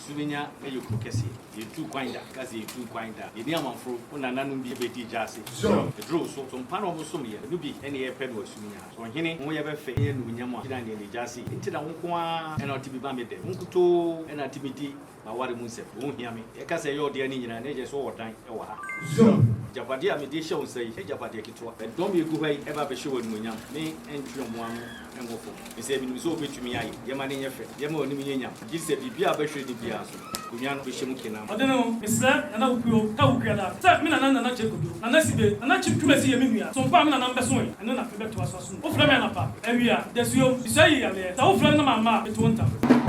Essumegya you Kesi, you two quinder, Kasi, you two quinder, you near one fruit, when an be Gyaasehene. So, the draw so some pan of Sumia, you be any pen was Essumegya. So, Hene, we have a fair in Yama, and Gyaasehene, into the Unqua, and not to be Bamide, Unkuto, and Atimiti. My water moon said, won't hear me. I can say your dear Nina, and just all time. Japadia, me dear show say, hey, Japadia, and don't be a good way ever be sure when me and one and go for. He said, we so to me, I, Yamani, Yamo, Nimian. This said, be a better the Piazza. Kuyan Bishimukina. Odeneho, Mr. and I'll go, Tauka, tell me another check with you, and that's it, and that's you see a million. Some family number soon, and then I forget to us soon. Oh, Flamanapa, and we are, there's you, say, so Flamama, it won't have.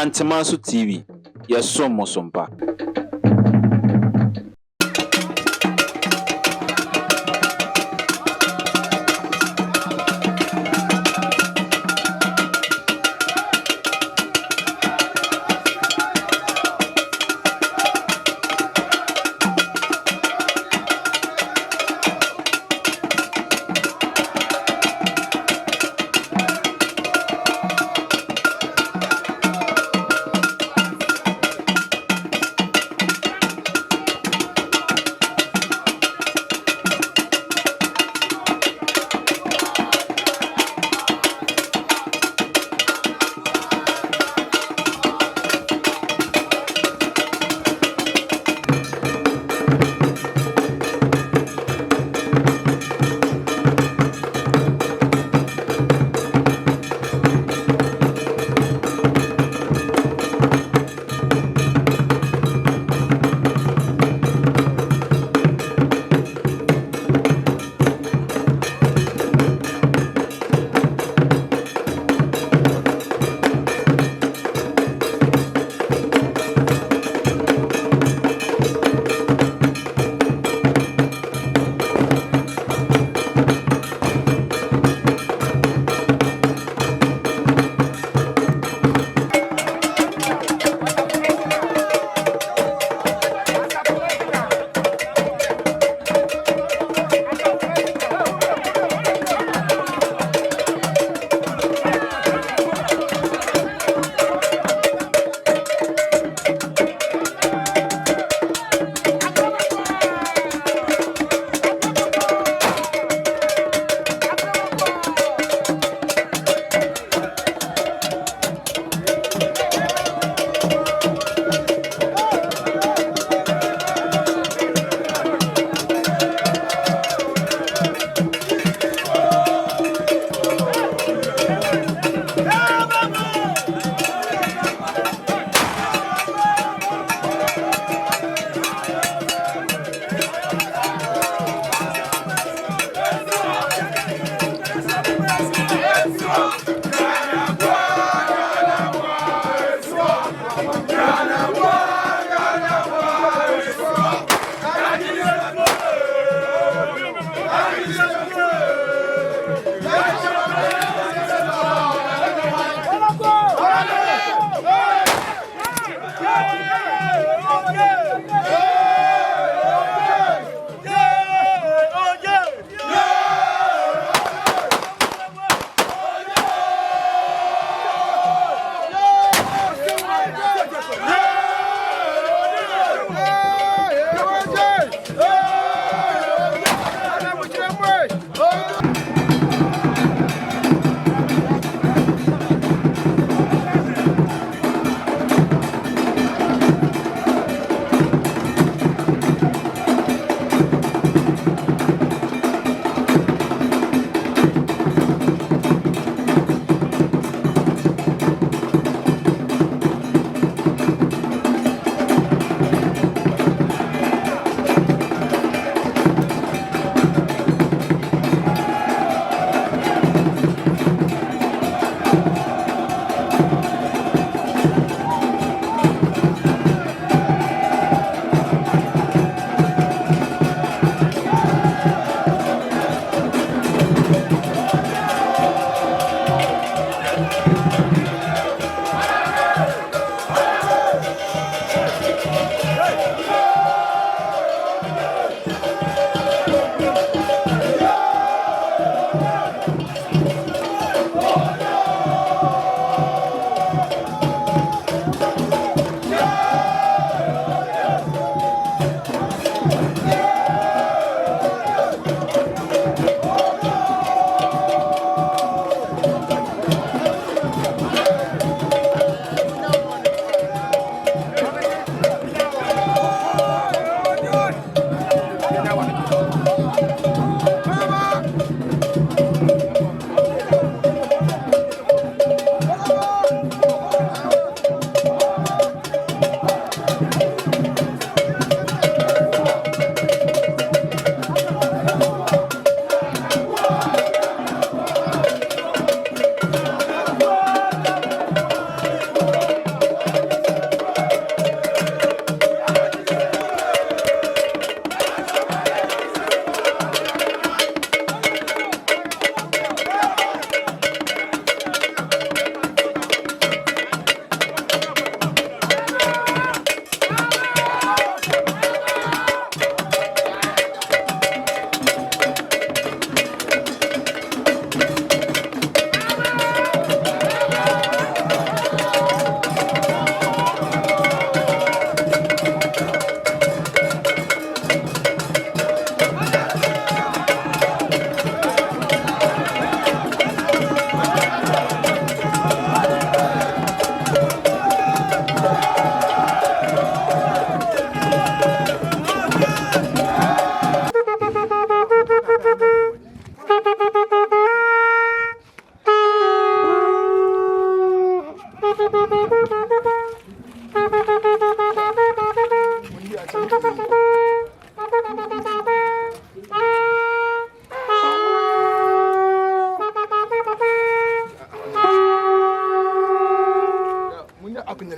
Asanteman TV, yes, so Mosomba.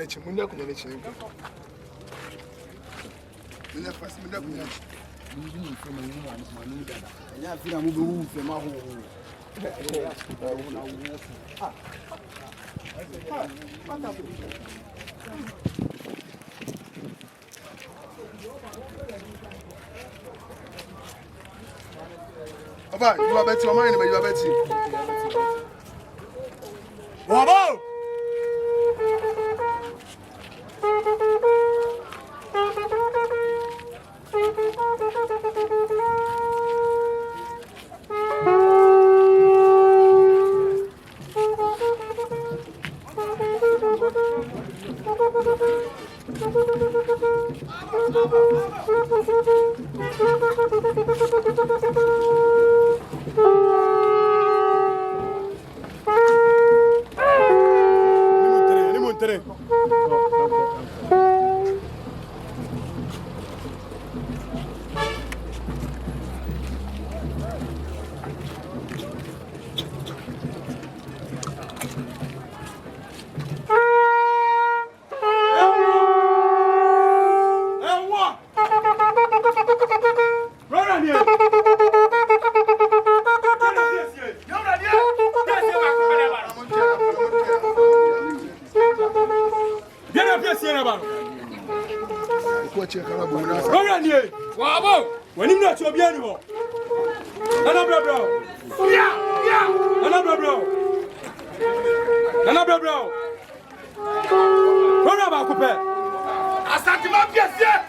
kumenechi, munya kumenechi. Munya fasi, munya kumenechi. Ya fira mu be fe ma ho. Papa, you are better, man, you are better. Bravo!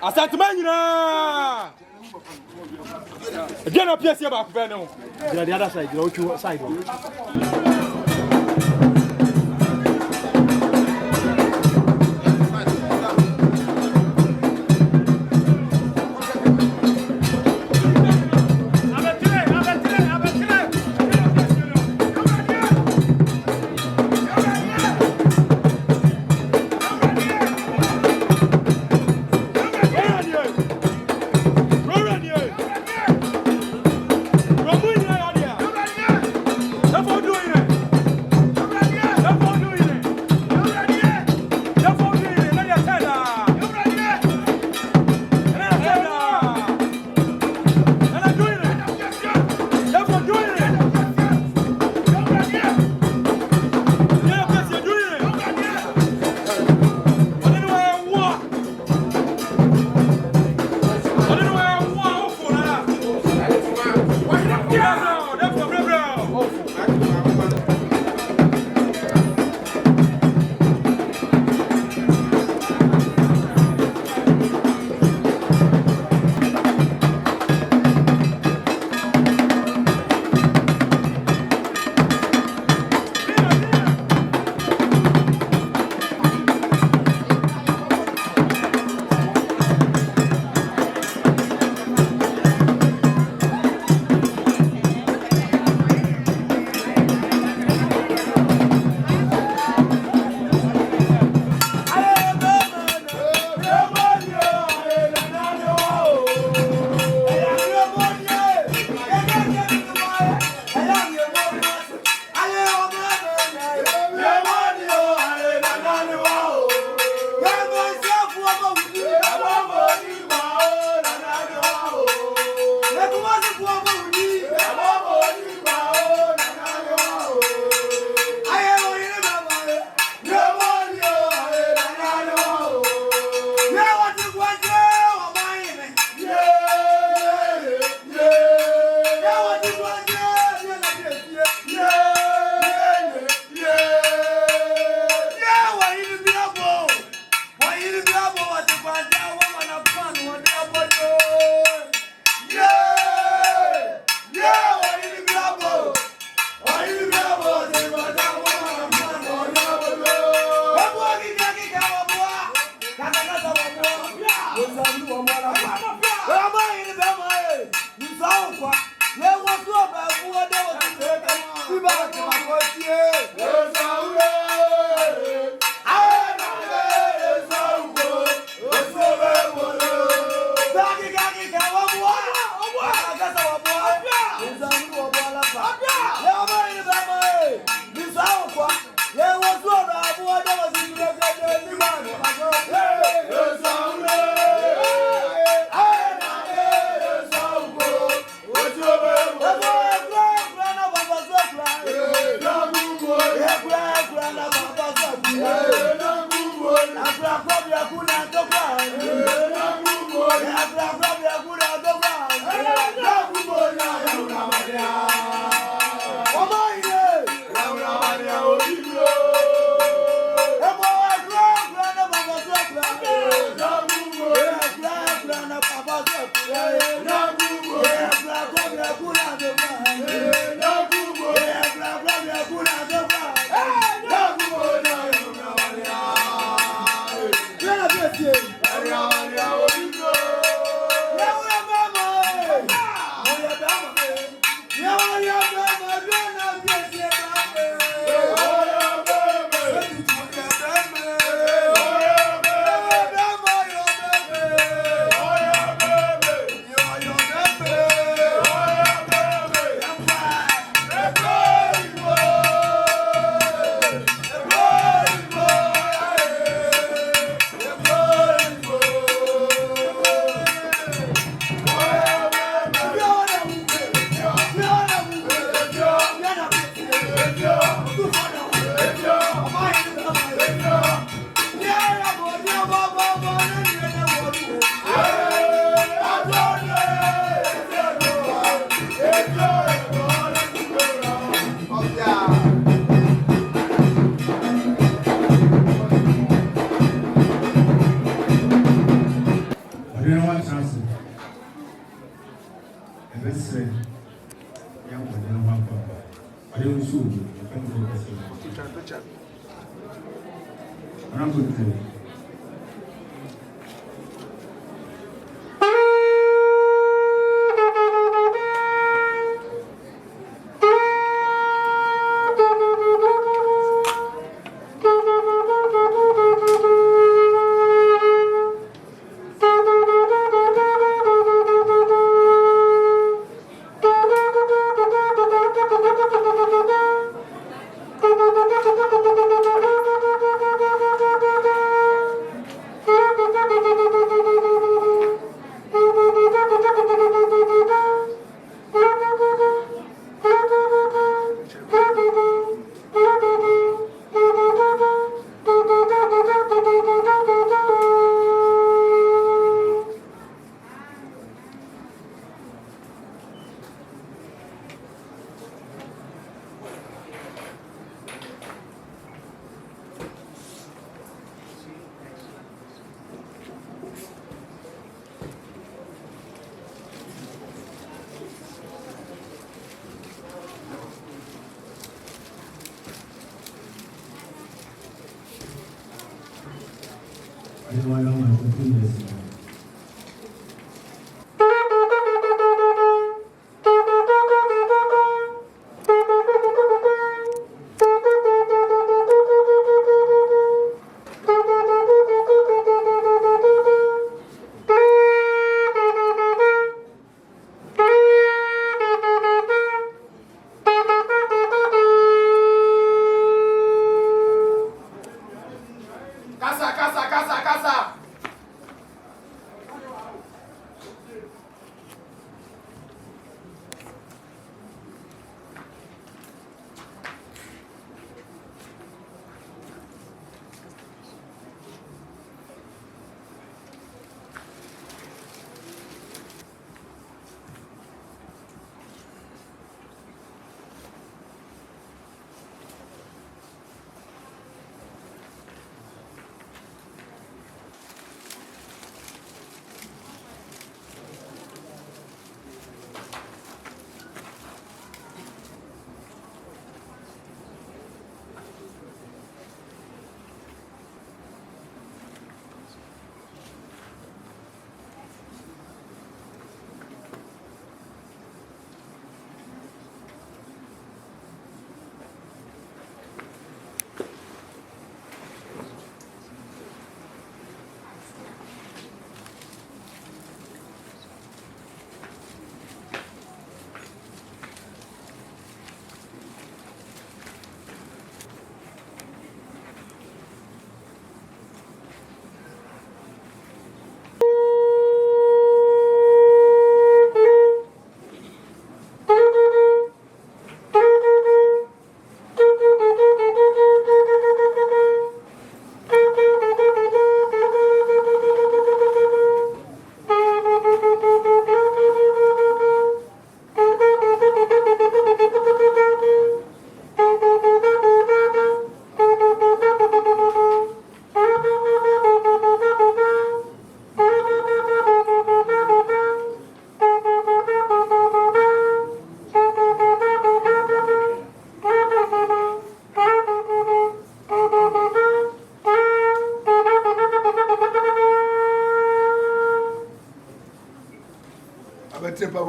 Asanteman nyina. Again up Piesie back there now. The other side, the other side. That's what I'm doing.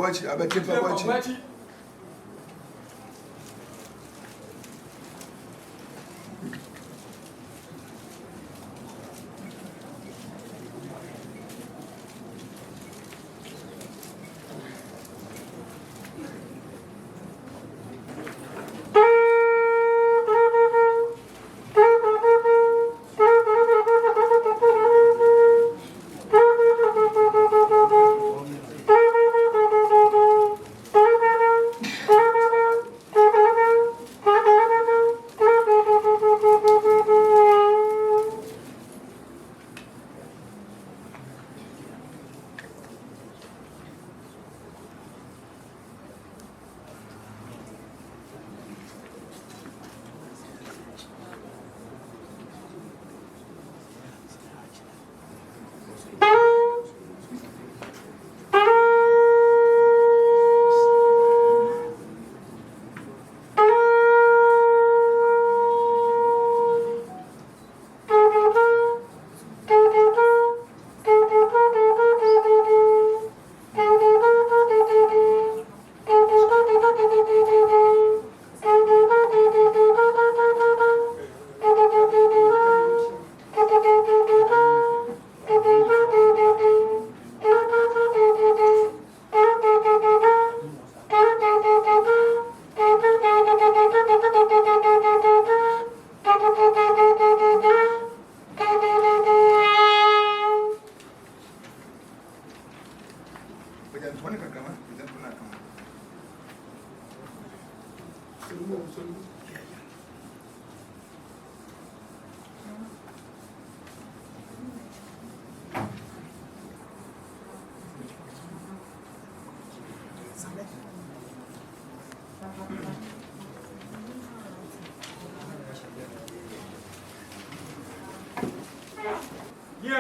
Papachi, I bet you Papachi.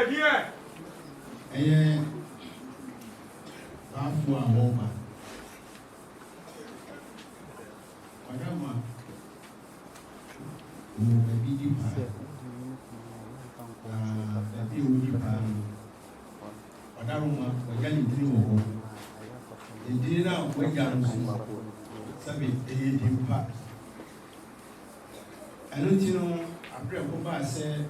Yeah. Eh, bafu a homa. Wadama. Bidi pa. Bidi udi pa. Wadama wajali ndiri wo. Ndiri na wajali nsu. Sabi dimpa. Eno tino apre ko ba se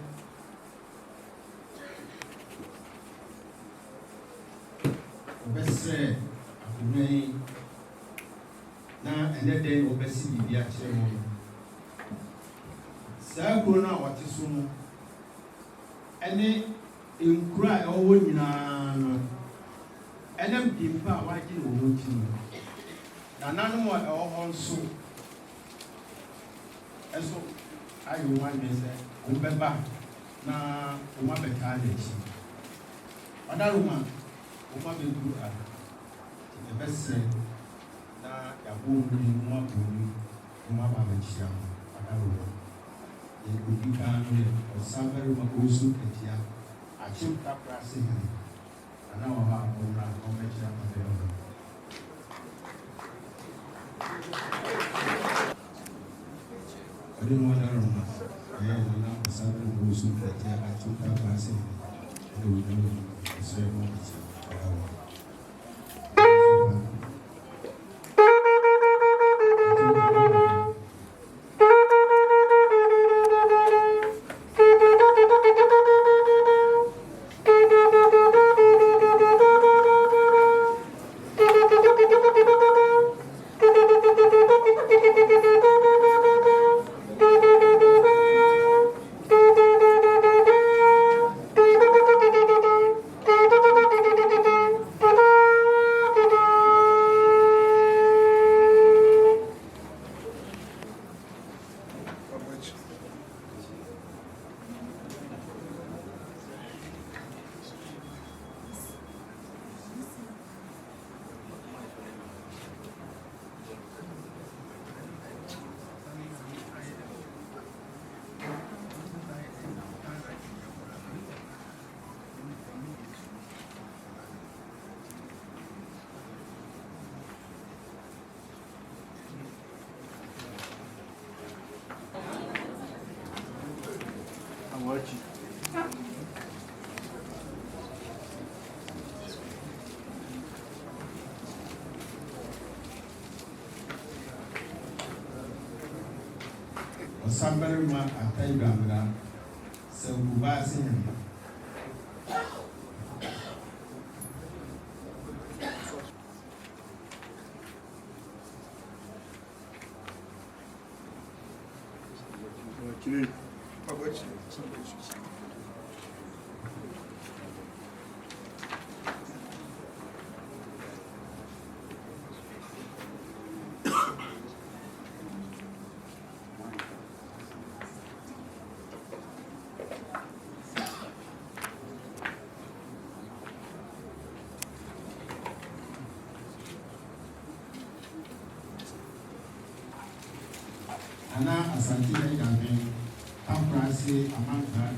obesre akunai na enede obesi bibi a kire mo saa kuro na wate so no ene enkura e owo nyina no ene mpimpa a waje no wo ti no na nanom a ho nso eso ayo wan se obeba na o ma beta de chi adaruma uma bedu a the best na ya bodu uma bodu uma ba machia adawo e odi kan o saberu ma ko su ketia a chim ta prase ni ana wa ba ko na ko machia ma de o odi no adawo ma na ko saberu ko su ketia a chim ta prase ni o do so mo machia Osamberima Ataibamra, Gyaasehene. Ana Asanteman Piesie among that.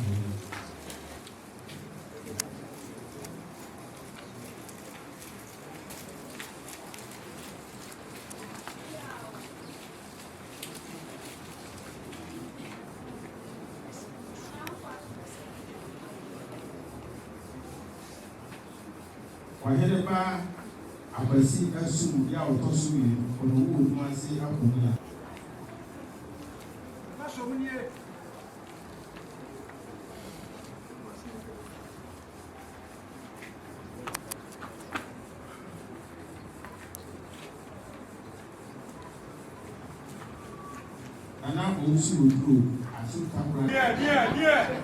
Wahelepa Piesie Essumegya Otosumi Odeneho Piesie Aduana. Nana Onsu Group, Asanteman. Yeah.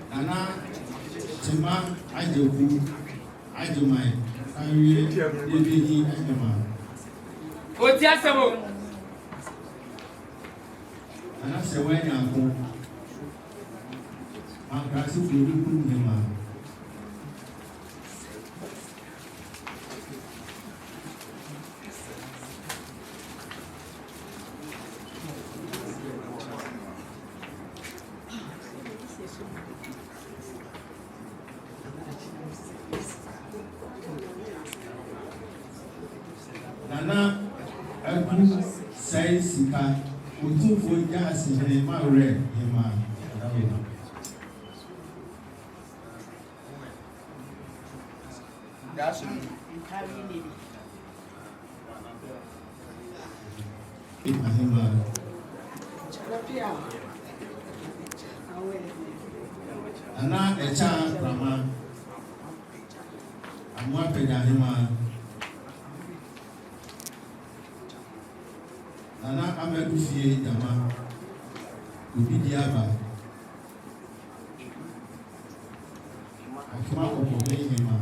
Nana Tema Ajeku Ajemai Awie Ebehi Ajema. Otiasemo. Nana Sewanya Ako Makrasi Kuruku Nema. Nana Aku Sai Sika Utufo Gyaasehene Mawre Yema. Nana Echa Rama Amwa Pedahima. Nana Amedufie Dama Ubidiaba Akima Okohema.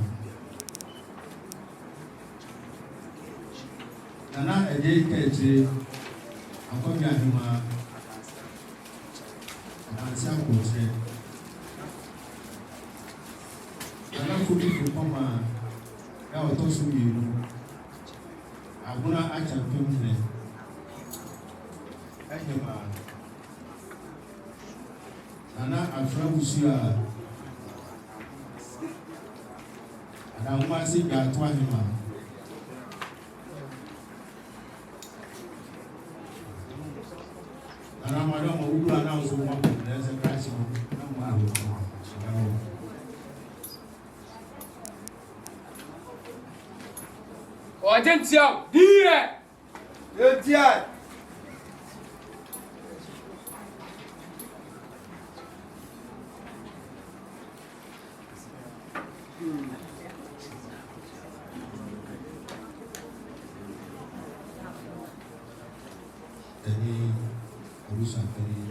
Nana Ejekeche Akoyahima Nansia Kotre. Nana Kubi Kupoma Otosumi Abuna Achampemne. Nana Afrabusia Adamasi Gatwahima. Nana Madame Ugula now so much there's a crash. Attention, dire. Etia. Any rules are very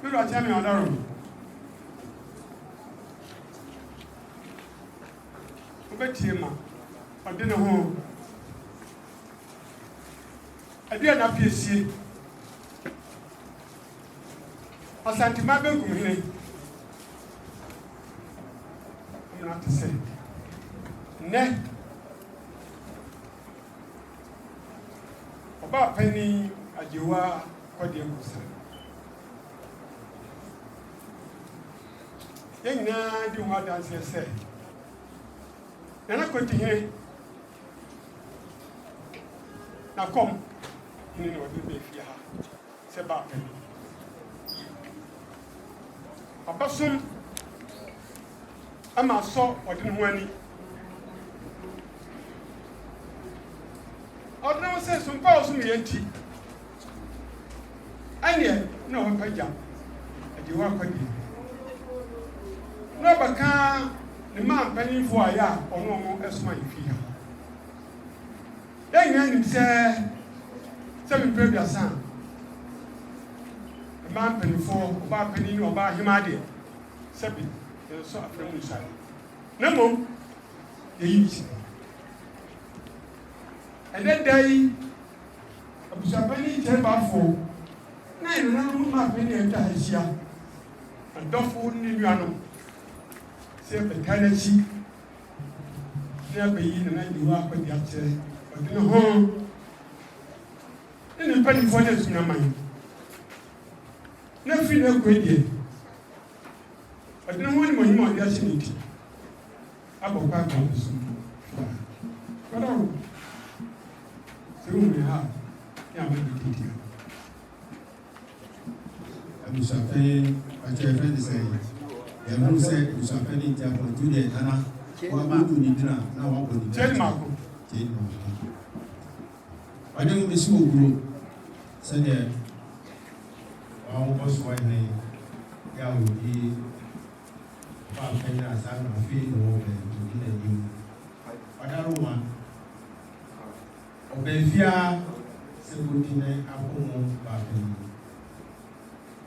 People are telling me on that room. Odeneho, Odeneho. Aduana Piesie. Asanteman Benkumhene. I'm not to say. Ne. About penny Aduana Odeneho. Young man, do what dance you say. Then I continue. Now come, you know what you be here. Say back. A person, I'm a saw or didn't want it. I don't know, say some powers in the empty. And yet, no one can jump. And you are quite. No, but can the man penny for a year or no more as my fear. Then say, 7 previous son. The man penny for about penny or about him idea. 7 so a friendly side. No more, the easy. And that day, I was a penny 10 about 4. 9 room my penny and his year. And don't fool me. The Kanachi never in and you are with the answer, but in the home. In the penny for this in your mind. No feel no great day. But no one when you are Gyaasehene. I will pack on this. But I will. So we have. Yeah, I'm sorry, I tell friend to say. Everyone said, "You are penny to the Ghana. What about you? Dinner now? What would you tell Marco? I don't miss you, group. Said there, I was one name. Yeah, we be about penny as I'm a field or to you. Aduana, Obefia, Sebutine, Apple, Baby.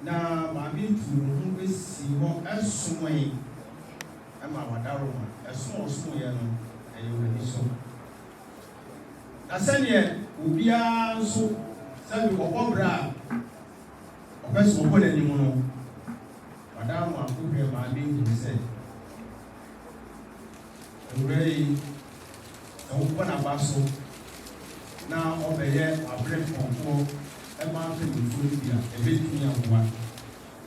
Na mami tu no be si ho Essumegya ama wadaroma Essumegya no ayo wani so na sane obia so sabi obobra obeso obole ni mu no wadaroma akobre mami tu se urei o bona baso na obeye abre fonfo ema fe ni fo bia ebetumi anwa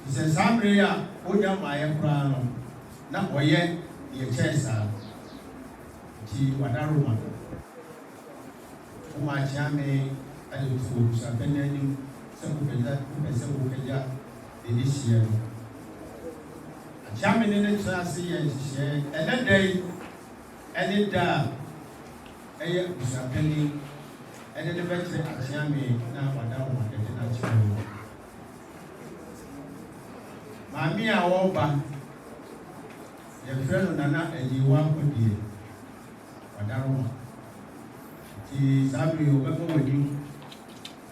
se samre ya onya maye kura no na oye ye chesa ti wadaroma o ma jame ali fu sa benani se ko peza delisia jame ne tsase ye hye enedai eneda eye usapeni ene de betre atiame na wadaroma de na chiro mami a woba ye freno nana ejiwa kodie wadaroma ti sabri obeko wodi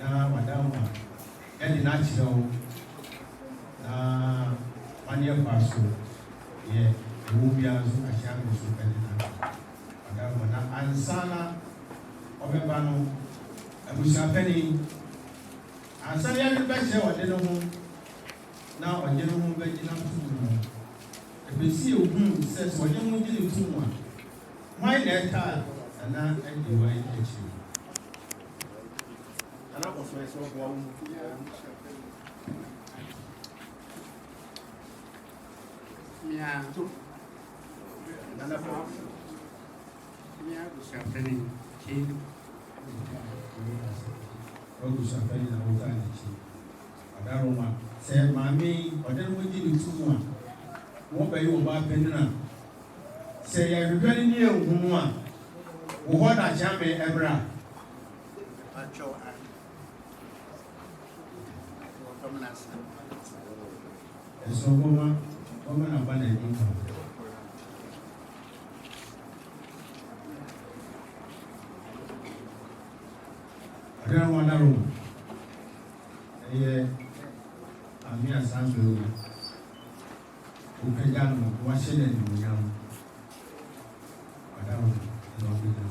na wadaroma ene na chiro na mani paso ye ubia zo achame so pele na wadaroma na ansana obeba no abusapeni ansana ya be che Odeneho na Odeneho be gina tumu ebesi ohun se Odeneho gina tumu a why na eta na edi why echi Nana koso ese obo awu mu. Mia Nana ko. mia busafeni ki Ogu safari na uta ni chi. Adaroma se mami odere mo di ni tumu a. Wo ba yi wo ba penina. Se ya hwehwani ni ehunu a. Wo ho na chame ebra. pacho an Odoneho Eso mama na bana ni ko. Adaroma adaroma. Eye ami Asanteman. Ukejano wa shele ni munyam. Adaroma no bi na.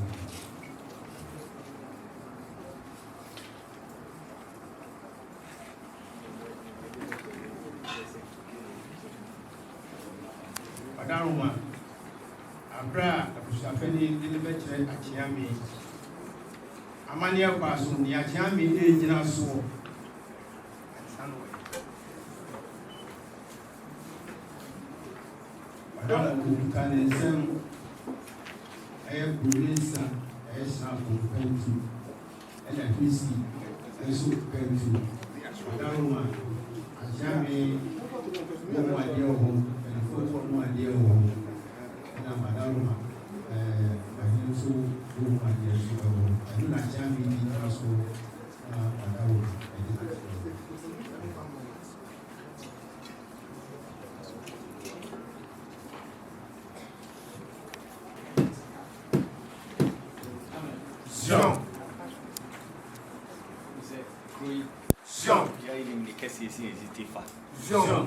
Adaroma abra abusafeni ni betre achiami. Amania kwa so ni achiami e nyina so. Adala kukane nsem polisa snapu pentu ena Piesie eso pentu Adaroma achiami mo adio ho na foto mo adio ho na Adaroma so mo adio so anu na achiami ni so na Adaroma Jean. Jean. Piesie hésité pas. Jean.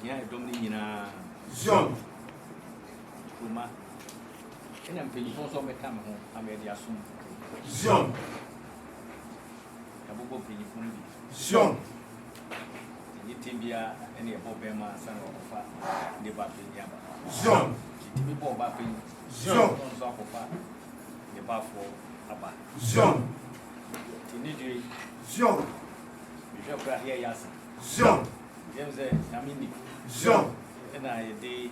Il y a un dominant. Jean. Comment? Il y a un pays qui sont mettre en médiation. Jean. Il y a beaucoup de pays qui font. Jean. Il y a bien un problème sans le débat. Jean. Il y a pas de Jean. Il pas fort là-bas. Jean. Tini Jean. je crois qu'il y a ça. Jean. James Namini. Jean. And I did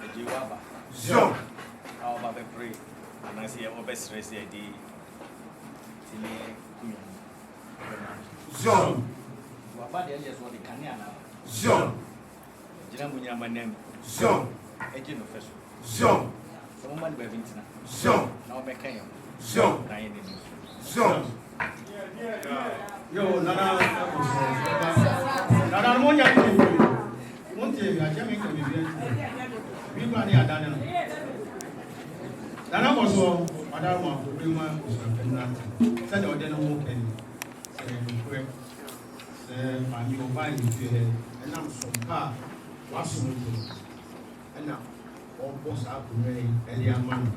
the Jiwaba. Jean. How about the pray? And I see our best race the Jean. Wabadi alias what the Kanyana. Jean. Jinamunya name. Jean. Agent official. Jean. Someone by Vintina. Jean. Now Beckham. Jean. Jean. Yo, nana mo nya ni mo te ya jame ko bi ba ni adane no nana mo so Adaroma ko bi ma ko so na se de ode no mo ken se no kwe se ma ni o ba ni fi he na so pa wa so mo na o bo sa ko me e di ama no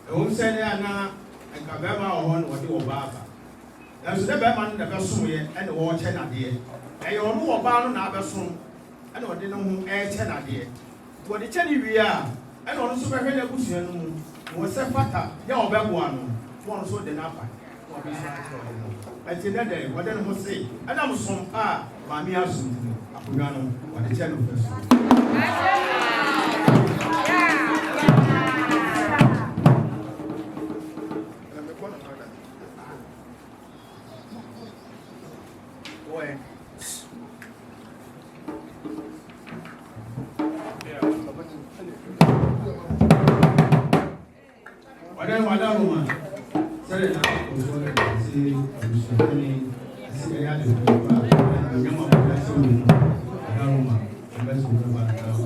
e o se ne ana nka be ma o ho no de o ba ba na so de be ma no de be so ye e ne wo che na de e yo no wo ba no na be so e ne o de no ho e che na de wo de che ni wi a e no so be hwe na busua no mu wo se fata ya o be bo ano wo so de na pa wo be so e ti de de wo de no ho se e na mo so pa ma mi asu akonya no wo de che no fe so Adaroma sere na ko so le si Essumegya si ya de ko ba na nyama ko so ni Adaroma be so ba na ko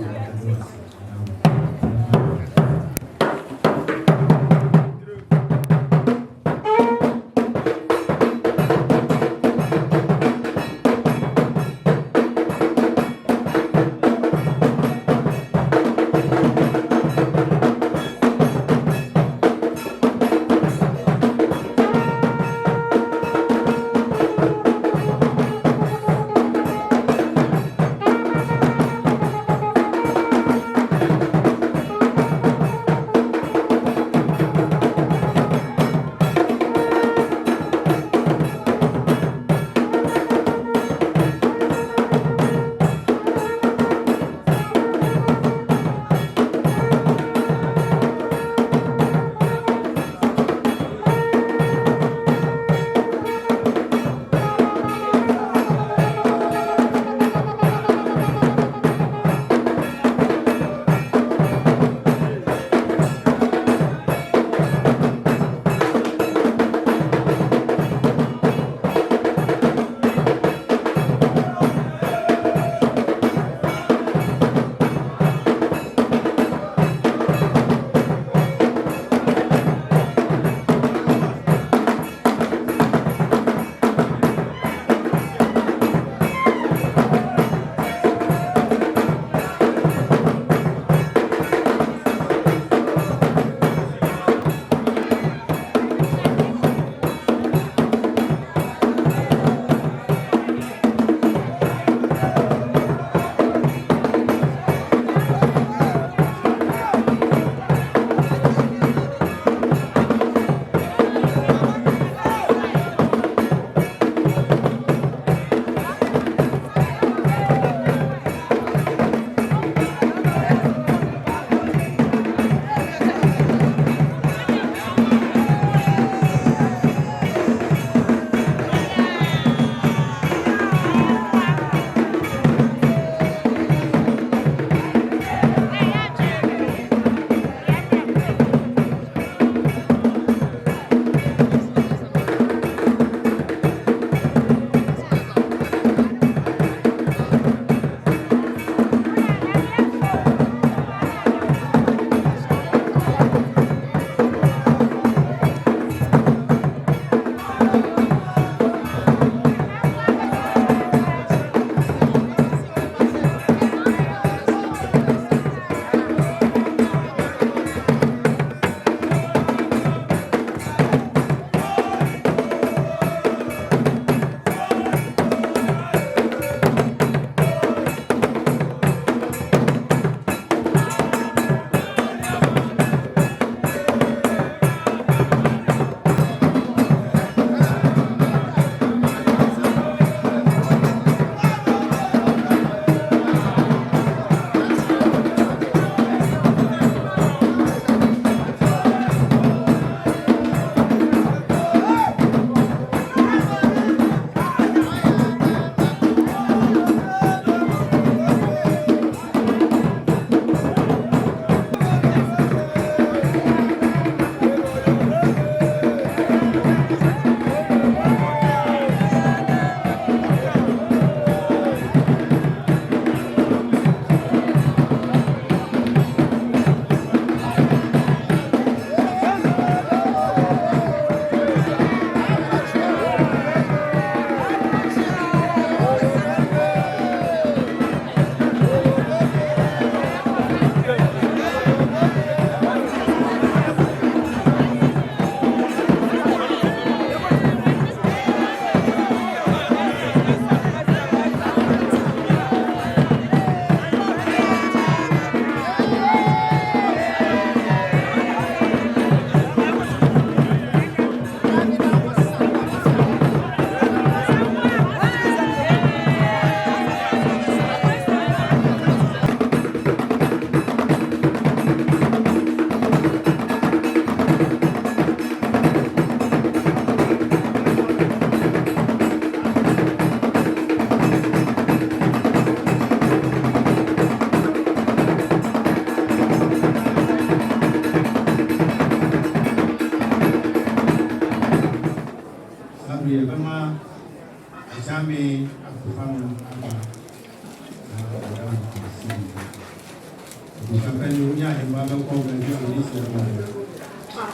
Abusuapɛni nya ayɛba bɛkɔ baabi a wɔde hyia no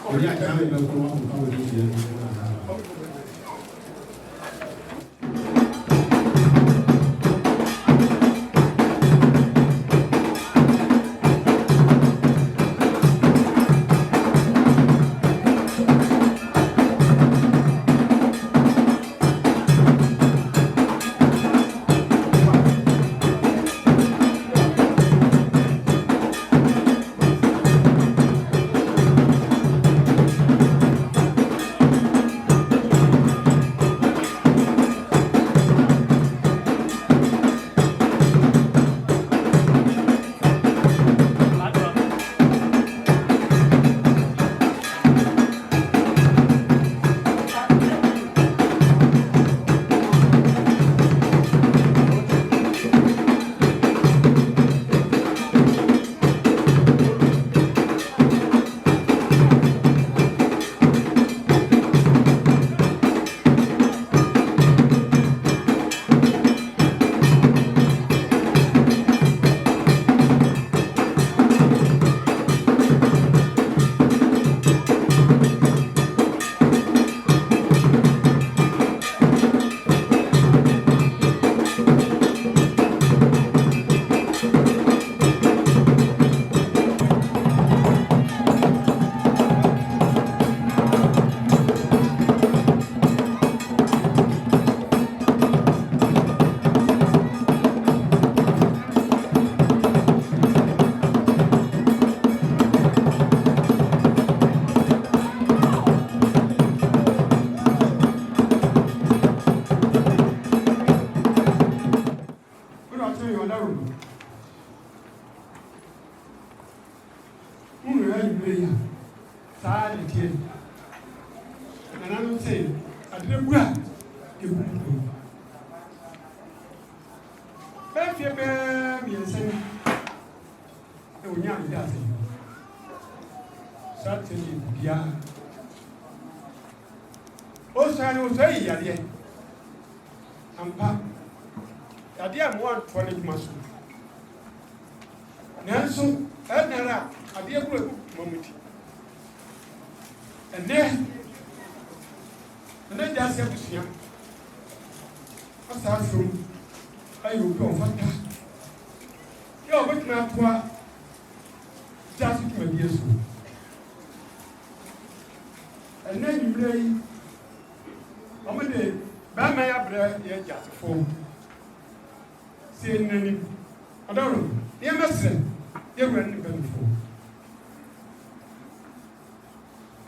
wɔde akyame bɛkɔ wɔkɔka wɔde hyia no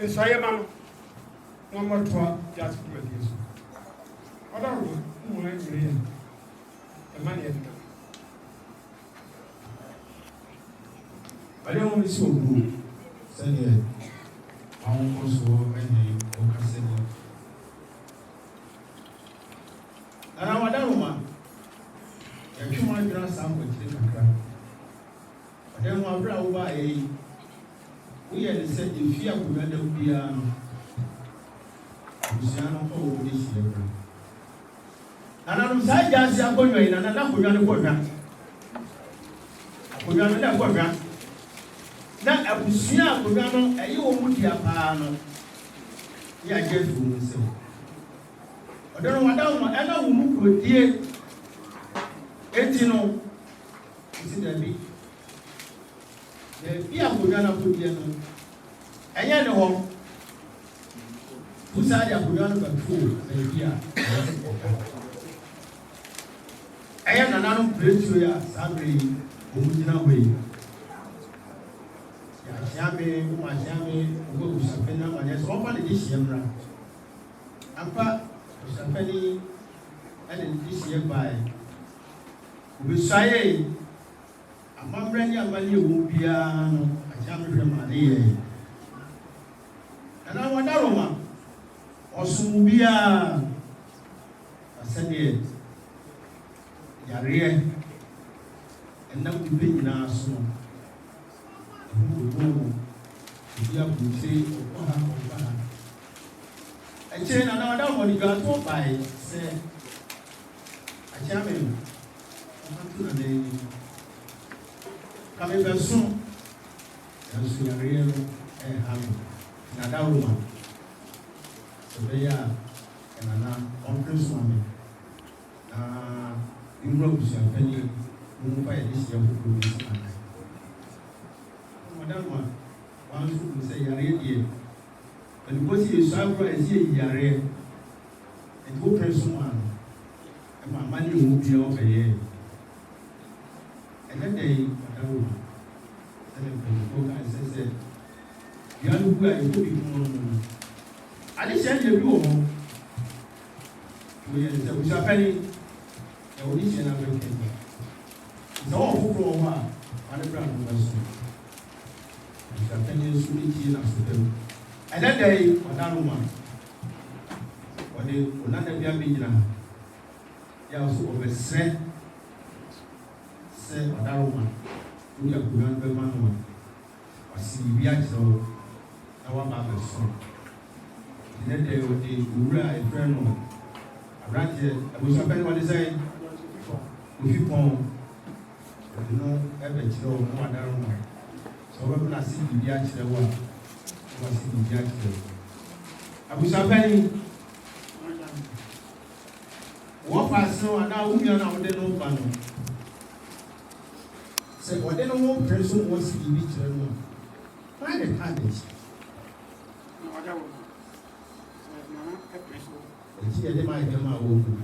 Enstools, number 12, Gyaasehene. Odeneho, who went to the money at the I don't want to see a group. Send it. I won't also any occasion. And I want that woman. If you want to grant some with the crack. But then one brother over a we had said if you have to end up piano. Luciano for this year. And I'm saying, Gyaasehene going in and I'm not going to go back. I'm going to go back. Na abusia agano ayi wo mudia paa no ya jefu nse odero wada wo ana wo mu kodie enti no isi dabi bi agano kodie no anya ne ho usa dia agano ba fu na bia aya na nanu precho ya sabre wo mudina we Yame, Majame, who was a penna, and there's often this year. Apa, was a penny, and this year by. We say, a mambrani of value will be a jam from Maria. And I want that woman, or soon be a Sunday. Yaria, and now we bring in our soon. Ya buti oha. Eche na na da mo di ga to bai se achame. Amatu na de. kame bɛso ɛnso yareɛ no ɛha no na da roma ɛbɛyɛ a ɛnana ɔmpere so ame na nwura busuafani mu mfa yɛde hyia foforɔ bi si anan ɔda roma wanso kum sɛ yareɛ deɛ ɛnukɔsi yɛsu agorɔ ɛsi yɛ yareɛ ɛnti wopere so mu ano ɛma ama ne ɛmu bia ɔbɛyɛ ɛnɛ da yi ɔda roma ɛnɛ mpanyinfoɔ ka ɛsɛ sɛ dua no gu a yɛkɔ bi mu no adehyɛ deɛ bi wɔ hɔ wɔyɛ sɛ busuapɛni ɛwɔ ne hyɛ no abɛkɛ sɛ wɔn foforɔ wɔ hɔ a wane bra no bɛso busuapɛni nso ne tie n'aso dɛm ɛnɛ da yi ɔda roma ɔde ɔnana bi abɛgyina yɛ nso ɔbɛsrɛ sɛ ɔda roma wode akonnwa no bɛma no a ɔse biribi akyerɛ wo na woaba abɛso ɛnɛ dɛ ɔde owura a ɛfrɛ no aberanteɛ abusuapɛne wɔde sɛ ofi pɔn ɔde no ɛbɛkyerɛ wo na wada roma sɛ wobɛbɛ no ase biribi akyerɛ wo a na wase biribi akyerɛ wo abusuapɛne wɔfa ase no anaa wo nua no a wode no ba no sɛ ɔde no ho pere so wɔ si biribi kyerɛ no a why the target ɛkyi yɛde ma yɛ ma wɔ mu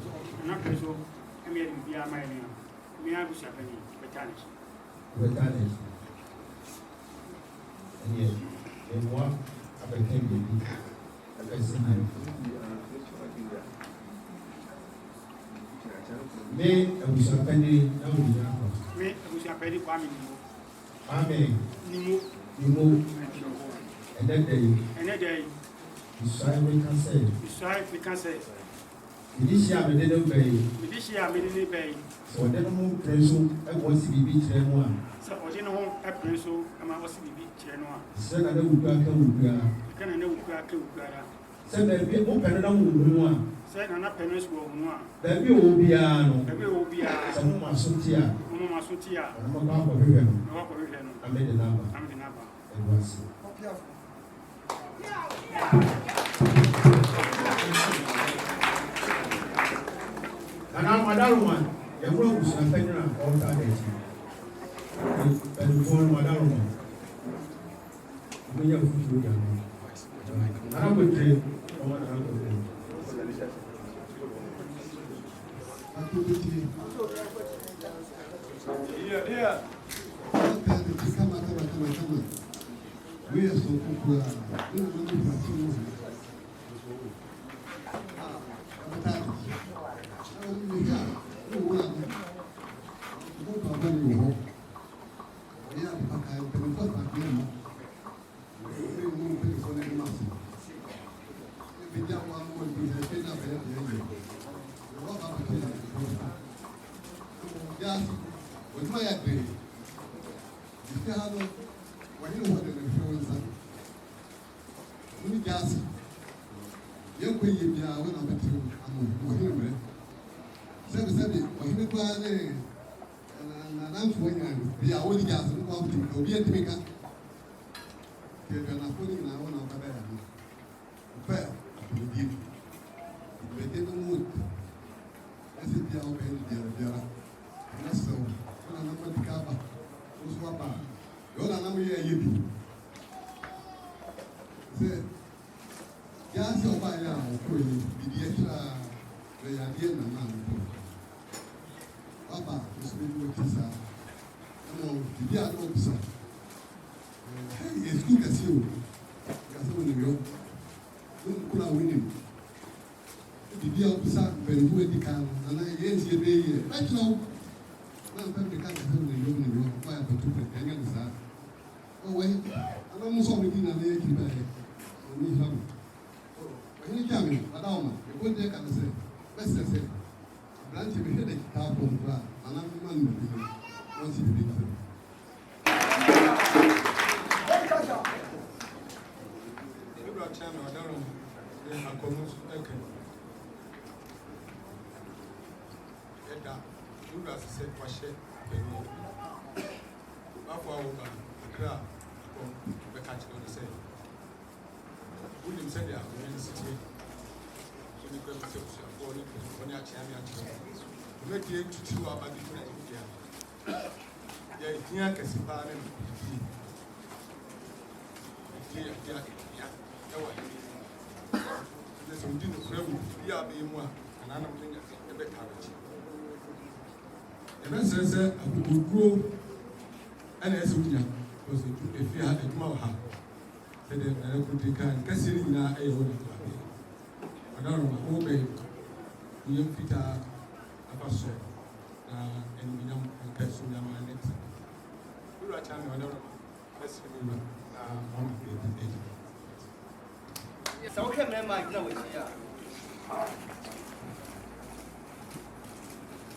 bɛtarget ɛneɛ ɛmmoa abɛka biribi ɛbɛsi na me abusuapɛni na wo gyina hɔ me abusuapɛni kwame nimo ɛnɛ da yi Israel meka sɛ mede hyia a mede no bɛyi sɛ ɔde no ho pere so ɛwɔ si biribi kyerɛ no a sɛ na na wukura ka wukura sɛ baabi wopɛ no na wowu mu a baabi a ɔwɔ biara no sɛ moma so te a ɔno mɔkɔ akɔhwehwɛ no na mede no aba ɛwɔ ase Nana Madaruma, you're going to stand there all that day. And for Madaruma, we have food. I would drink or I would drink. Yeah. We are so cool. for our crowd, the catch on the same. William said, they are going to sit here. So you can say, for your champion. Make it to 2 hours by the year. Yeah, it's there's some dinner for everyone. Yeah, be more, and I'm thinking a bit courage. The best says, I would grow and Essumegya was if you had a small house. Said that I could take and Gyaasehene in our own. I don't know, obey. We have fit a person and we don't catch me on next. You are telling me, I don't know. Let's remember one of the age. So okay, man, Mike, no, it's here.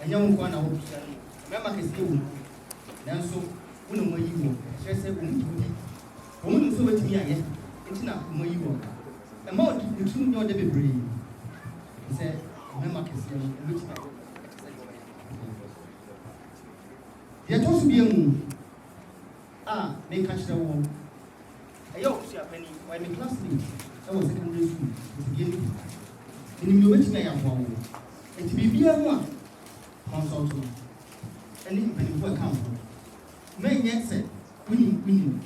And young one, I hope so. Remember, his new. Now, so, when you go, she said, when you so with me again, it's not when you go. And more, you soon know the baby. He said, remember, his young, which they are supposed to be a moon. Ah, they catch the wall. I hope she a penny, why me classmate. I was secondary school. Beginning. In the which may have one. And to be a one. Consult. And even before come. May yet said, winning.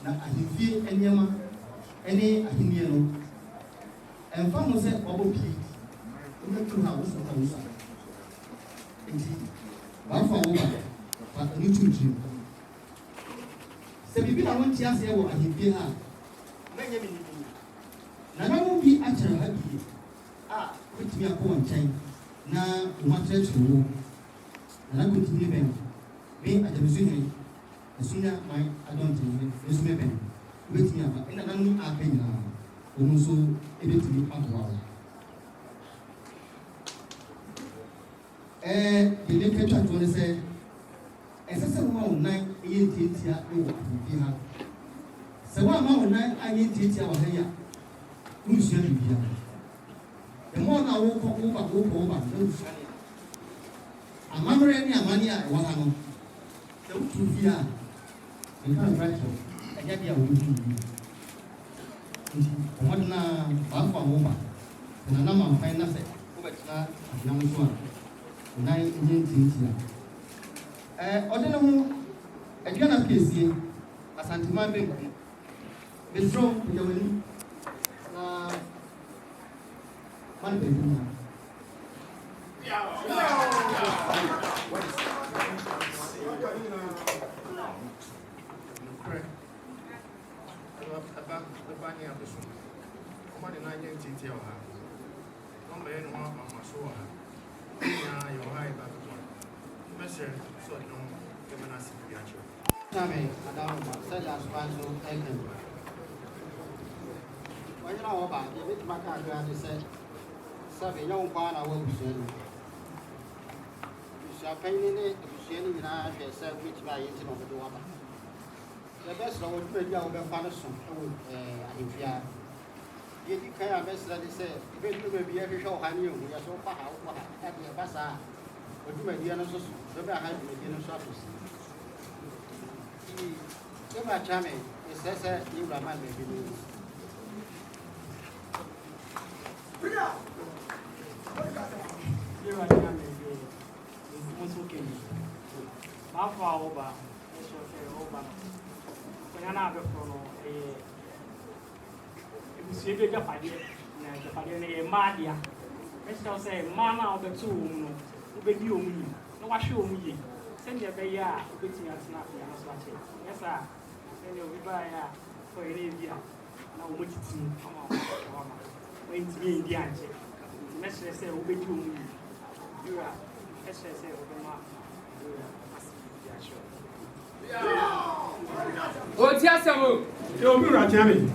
Now I can feel any yama, any I can yellow. And Farmer said, Bubble Pete. We have 2 houses of house. One for over, but a new 2 gym. So we want to ask you, I can feel her. Nana will be at her happy. Ah, put me up one time. Now, what church to go? And I go to the event. Me at the museum. As soon as I don't think this may be. Wait me up, and I don't know. I now. Almost so able to be out of the little church one said, as I said, 1 year, 8 years, so 1 night, I ain't teach our hair. Who should be here? The more I walk over, don't shine. A mamma and a money, I want to know. Don't you fear? You can't write it. I get your wound. What now? One for over. And a number of fine asset. Over number 1. 9 years. Odeneho, a Piesie, Asanteman Benkumhene. Withdraw with your money. One Benkumhene. When you know about it, it's my car, you said, "Seven young one, I will be saying. You shall pay in it, if you see any I said, which by eating of the water. The best of what you have found some, I fear. You can't best that they say, if you may be every show, I knew we are so far out at the bazaar. But you may be another, the better hand with the shoppers. You are charming, it says, you are my baby. You are charming, it's okay. How far over? It's okay, over. When I have a chrono, if you see the fire, a madia. Let's say, Mama of the 2, who be you me. No, I show me. Send your baby, waiting at snapping. Yes, sir. Send your baby for a year. Now, which is wait to be in the answer. Let's say, obey you. You are, let's say, open up. Oh, Gyaasehene, you'll be right, Jamie.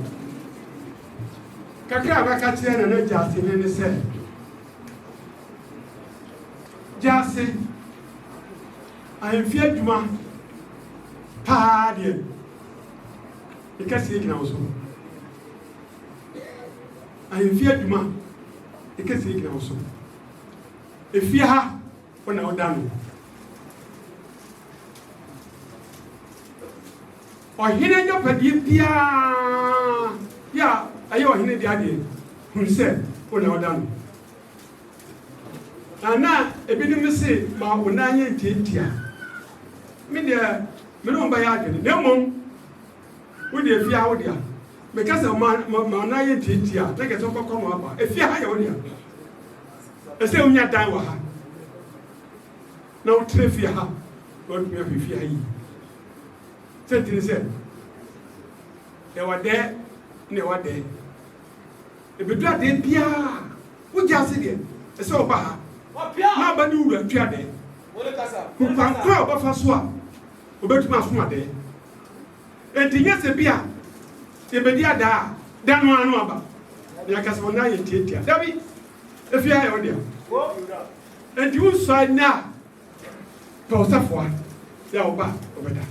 Kakra, Gyaasehene, and Gyaasehene said, Gyaasehene, I am feared one. Party. Because he can also. I am feared one. Because he can also. If you have, when I done. ɔhene nyɔpadie biara yɛ ɛyɛ ɔhene de adeɛ hun sɛ wo na ɔda no na ebinom se ma wo nan yɛ ntiantia me deɛ me ne wo bɛyɛ adwene na mmom wo deɛ fie ha wo deɛ meka sɛ ma nan yɛ ntiantia na kɛ sɛ wokɔkɔ ma aba efie ha yɛ wo deɛ ɛsɛ wonya dan wɔ ha na wotere fie ha na wotumi ahwɛ fie ha yi sɛ ntini sɛ ɛwɔ dɛ na ɛwɔ dɛ ebedu adeɛ biara wogya ase deɛ ɛsɛ ɔba ha na aba ne wura ntwa adeɛ nkwankoro a ɔbɛfa so a obɛtumi asom adeɛ enti nyɛ sɛ bi a yɛbɛdi adaa da no ano aba na yɛka sɛ ɔna yɛ ntiatia dabi efie ha yɛ wo deɛ enti wosɔe na a pɛ wo sɛfoa yɛ ɔba ɔbɛda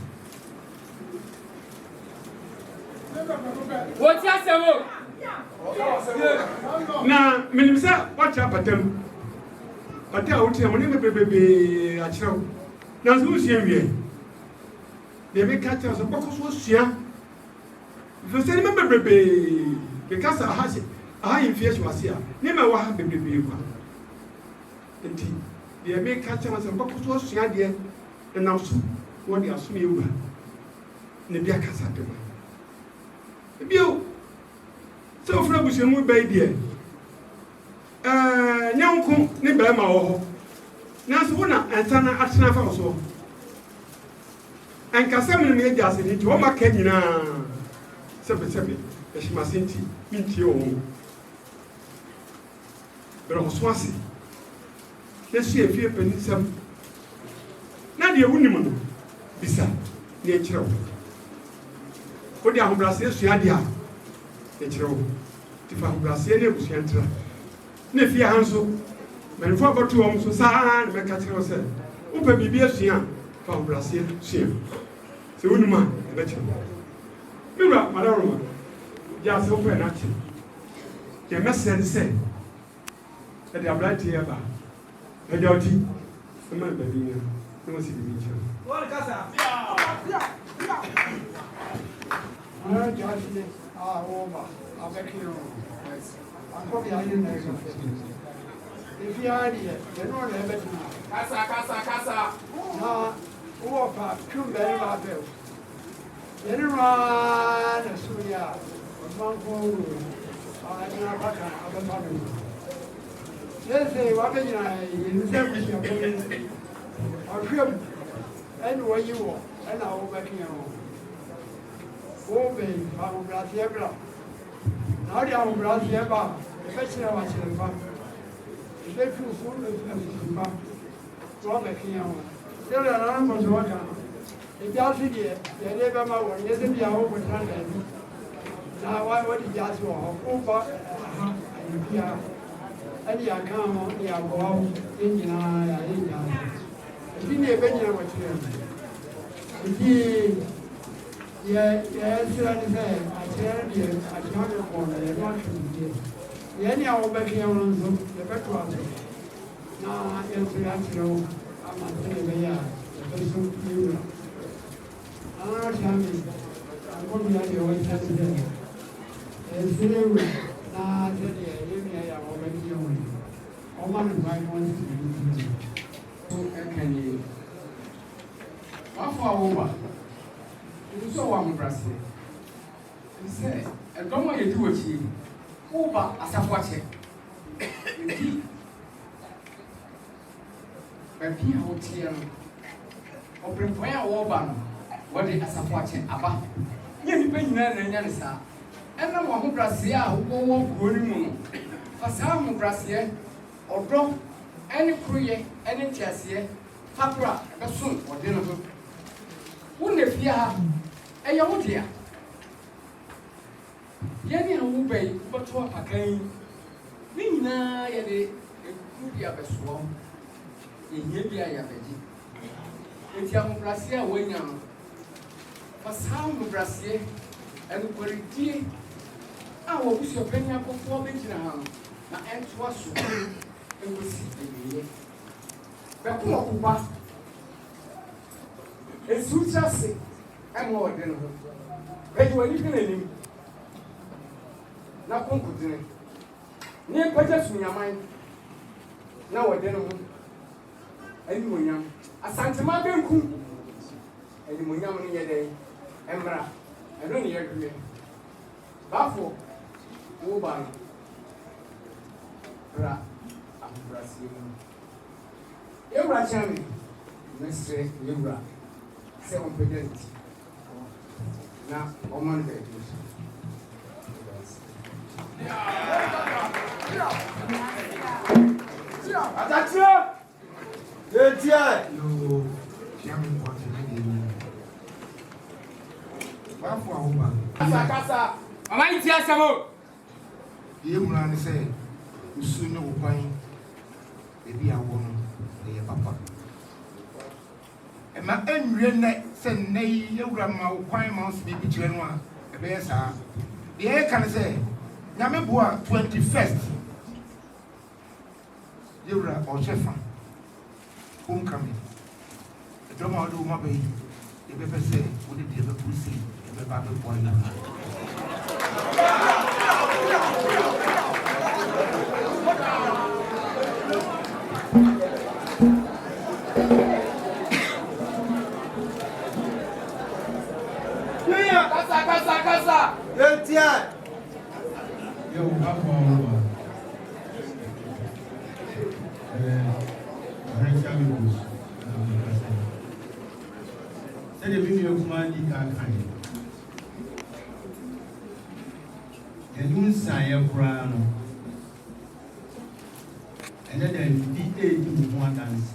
Woti asemo. Na menim sɛ wakyɛ apatam ate a wotia mo ne bebebee akyerɛw nanso wosua wie deɛ meka kyerɛ sɛ bɔkɔ so osua firi sɛ ne bebebee meka sɛ aha yɛ mfie hyɛ ase a ne ma wɔ ha bebebee kwa nti deɛ meka kyerɛ sɛ bɔkɔ so osua deɛ ɛnam so wɔde asom yɛ wura ne bi akasa dema bio sɛ ofura busuamu bɛyi deɛ nyanko ne bɛrima wɔ hɔ nanso wo na ɛnsa na atena fa wo so ɛnkasɛm no yɛ Gyaasehene nti wɔma ka nyinaa sɛbesɛbe ɛhyemase nti mentie wɔ ho bɛrɛ ho so ase na sua fie pani nsɛm na deɛ wonim no bisa ne ɛkyerɛ wo wode ahobrɛaseɛ sua deɛ a ɛkyerɛ wo nti fa ahobrɛaseɛ ne abusua ntra na fie ha nso mmanimfoɔ abɛto wɔn so saa na mɛka kyerɛ wo sɛ wopɛ biribi asua a fa ahobrɛaseɛ sua sɛ wonim a ɛbɛkyerɛ me wura madaroma Gyaase wopɛ no akye deɛ mɛsɛ ne sɛ ɛde aberanteɛ aba ɛgya wo ti ɛma baabi nya na wɔsi biribi nkyerɛ Gyaasehene a wɔba abɛke no akɔbi ayɛ na ɛsɛ efi ha deɛ yɛne ɔna ɛbɛtena Kasa. na wowɔ pa twom bɛne ba bɛw yɛne no a na so yɛ a ɔmanko wuro ɛna abaka abɛfa no yɛsɛ wabɛgyina yɛne sɛ busuafo ɔhwɛm ɛne wɔyi wɔ ɛna wobɛke no Oben, ahobrɛaseɛ bra na wode ahobrɛaseɛ ba ɛbɛkyerɛ wakyerɛmpa ɛbɛtu so afufumpa na wabɛkea ho sɛdeɛ nana nkɔ so wɔka no Gyaase deɛ yɛde bɛma wɔ nyɛ sɛ bia wobɛtena daabi na wode Gyaase wɔ hɔ woba ha ayɛbiara ɛne yɛaka ho ne yɛaboa wo yɛ nyinaa yɛayɛ Gyaase ɛti ne yɛbɛnyina wɔkyerɛ nti yes, I Yɛne a wɔbɛhwɛ wɔn nso yɛbɛto aso na yɛnso yɛakyerɛ wo ama sɛdeɛ ɛbɛyɛ a yɛbɛso yɛwura anahyɛme ankɔbea deɛ wɔkyɛ ne sɛ ɛsere wura na sɛdeɛ yɛnua yɛ a wɔbɛhwɛ wɔn ɔma no kwan na wɔnsi ɛka nie wafo a woba ɛdu sɛ wɔ ahobrɛaseɛ sɛ ɛdɔm a yɛdi wɔ akyiri woba asafo akyɛ nti baabi a woteɛ no ɔbrɛmpɔn a wɔreba no wɔde asafo akyɛ aba nyɛ nnipa nyinaa na anya ne saa ɛnam ahobrɛaseɛ a wowɔ kuro no mu no fa saa ahobrɛaseɛ ɔdɔ ɛne koroyɛ ɛne nteaseɛ faporo a ɛbɛso ɔde no ho wo na fie ha ɛyɛ wo dea yɛne a woba yi wobɛto apakan yi ne nyinaa yɛde ɛkuru bi abɛsoa wo yɛhia bi a yɛabɛgye enti ahobrɛaseɛ a woanya no fa saa ahobrɛaseɛ ɛnokwaredie a wɔabusuapani akɔfoɔ bɛgyina ha no na ɛntoa so ɛnkɔsi awieɛ bɛko ɔkoba ɛsiw kyerɛ se I'm more than a when you can now conclude. Near purchase in your mind. Now what then? Anyone, Asanteman Benkumhene, and Munyam in your day, Emra, I don't hear to me. Bafo, Uban, Bra, and Brazil. Ebra Chami, Mr. Ebra, 7%. Now, on Monday. Attention! Détiens! Yo, Chairman continue. Bafo Uban. Kasa. Mama iti asamo. Ye mura ni say, usu ne wo kwan. Ebi awo no, e papa. E ma enwie ne se ne yewura ma wo kwan ma so bi kire no a, e be sa. De e kan say, nyame boa 21st. Yewura o chefa. Homecoming. The drama do my baby. The paper say, what did the other pussy? The baby boy now. Kasa. Détiens! Yo, Papa, the video of my kind. And you say a crown. And then the day to one dance.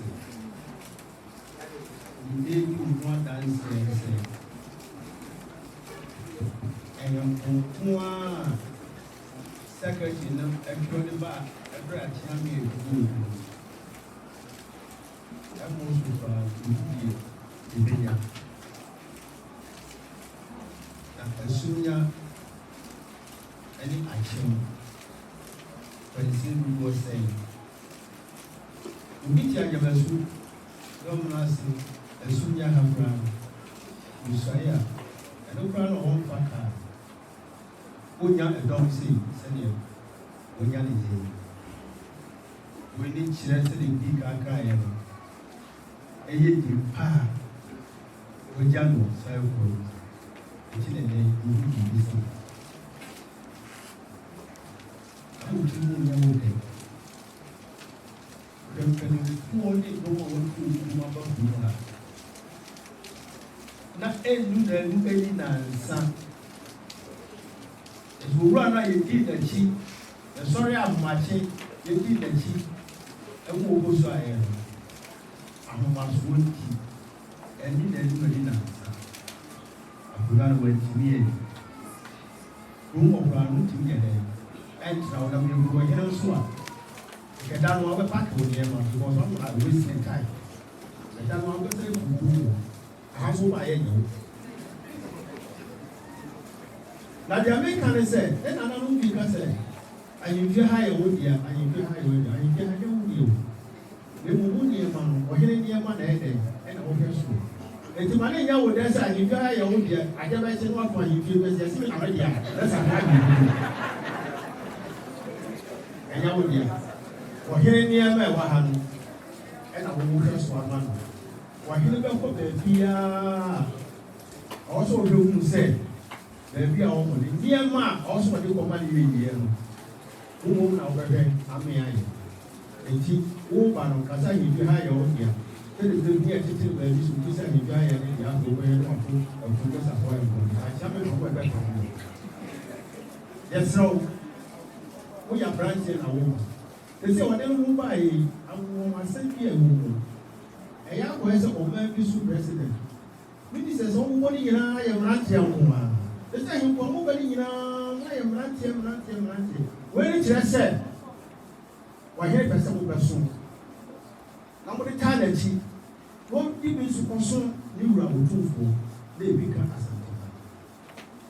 The day to one dance. And your secretary, actually, back a great champion. I'm also Essumegya. Essumegya any action when the was saying. We meet Yabasu, Dominasi, Essumegya have run, Usaya, and no crown on Faka. Unya a dog say, Senior, Unya is we need children in big Akaya. A year pa. Ojano cycle, which in a day you will be busy. I will tell you one day. Can you only go on to Mababula? Not any son. As we run out, you did the cheap. Sorry, I'm matching, you did the cheap. And we'll go so I am. I'm a sweet tea. And in the Medina, I went to me. Room of Brown together, and now I'm going to go elsewhere. Get down over back with him because I'm wasting time. Get down over the table. I have my end. Now the American said, then another movie said, and you feel higher with you, and you feel higher with you, and you feel higher with you. The woman, or hearing the man and over school. And to manage your dance, and you feel higher with you, I never said what one you feel was just already. That's a high. And I would hear. For hearing near my one, and I will just one man. For hearing about the fear. Also, you said, baby, I want near ma, also what you command you in the end. Who won't over here? I mean, and she, oh, because I need to hire your own here. Tell the baby, I tell the baby, so this I need to hire and you have to wear a professor for him. I shall be from back from you. Yes, so we are branching a woman. They say, whatever you buy, I will send you a woman. A young person or maybe super president. Ministers, somebody in I am not young woman. They say, you want nobody in I am not him. When it's just said, why here person will pursue. Now, what the time that she won't give me to consume new round for, they become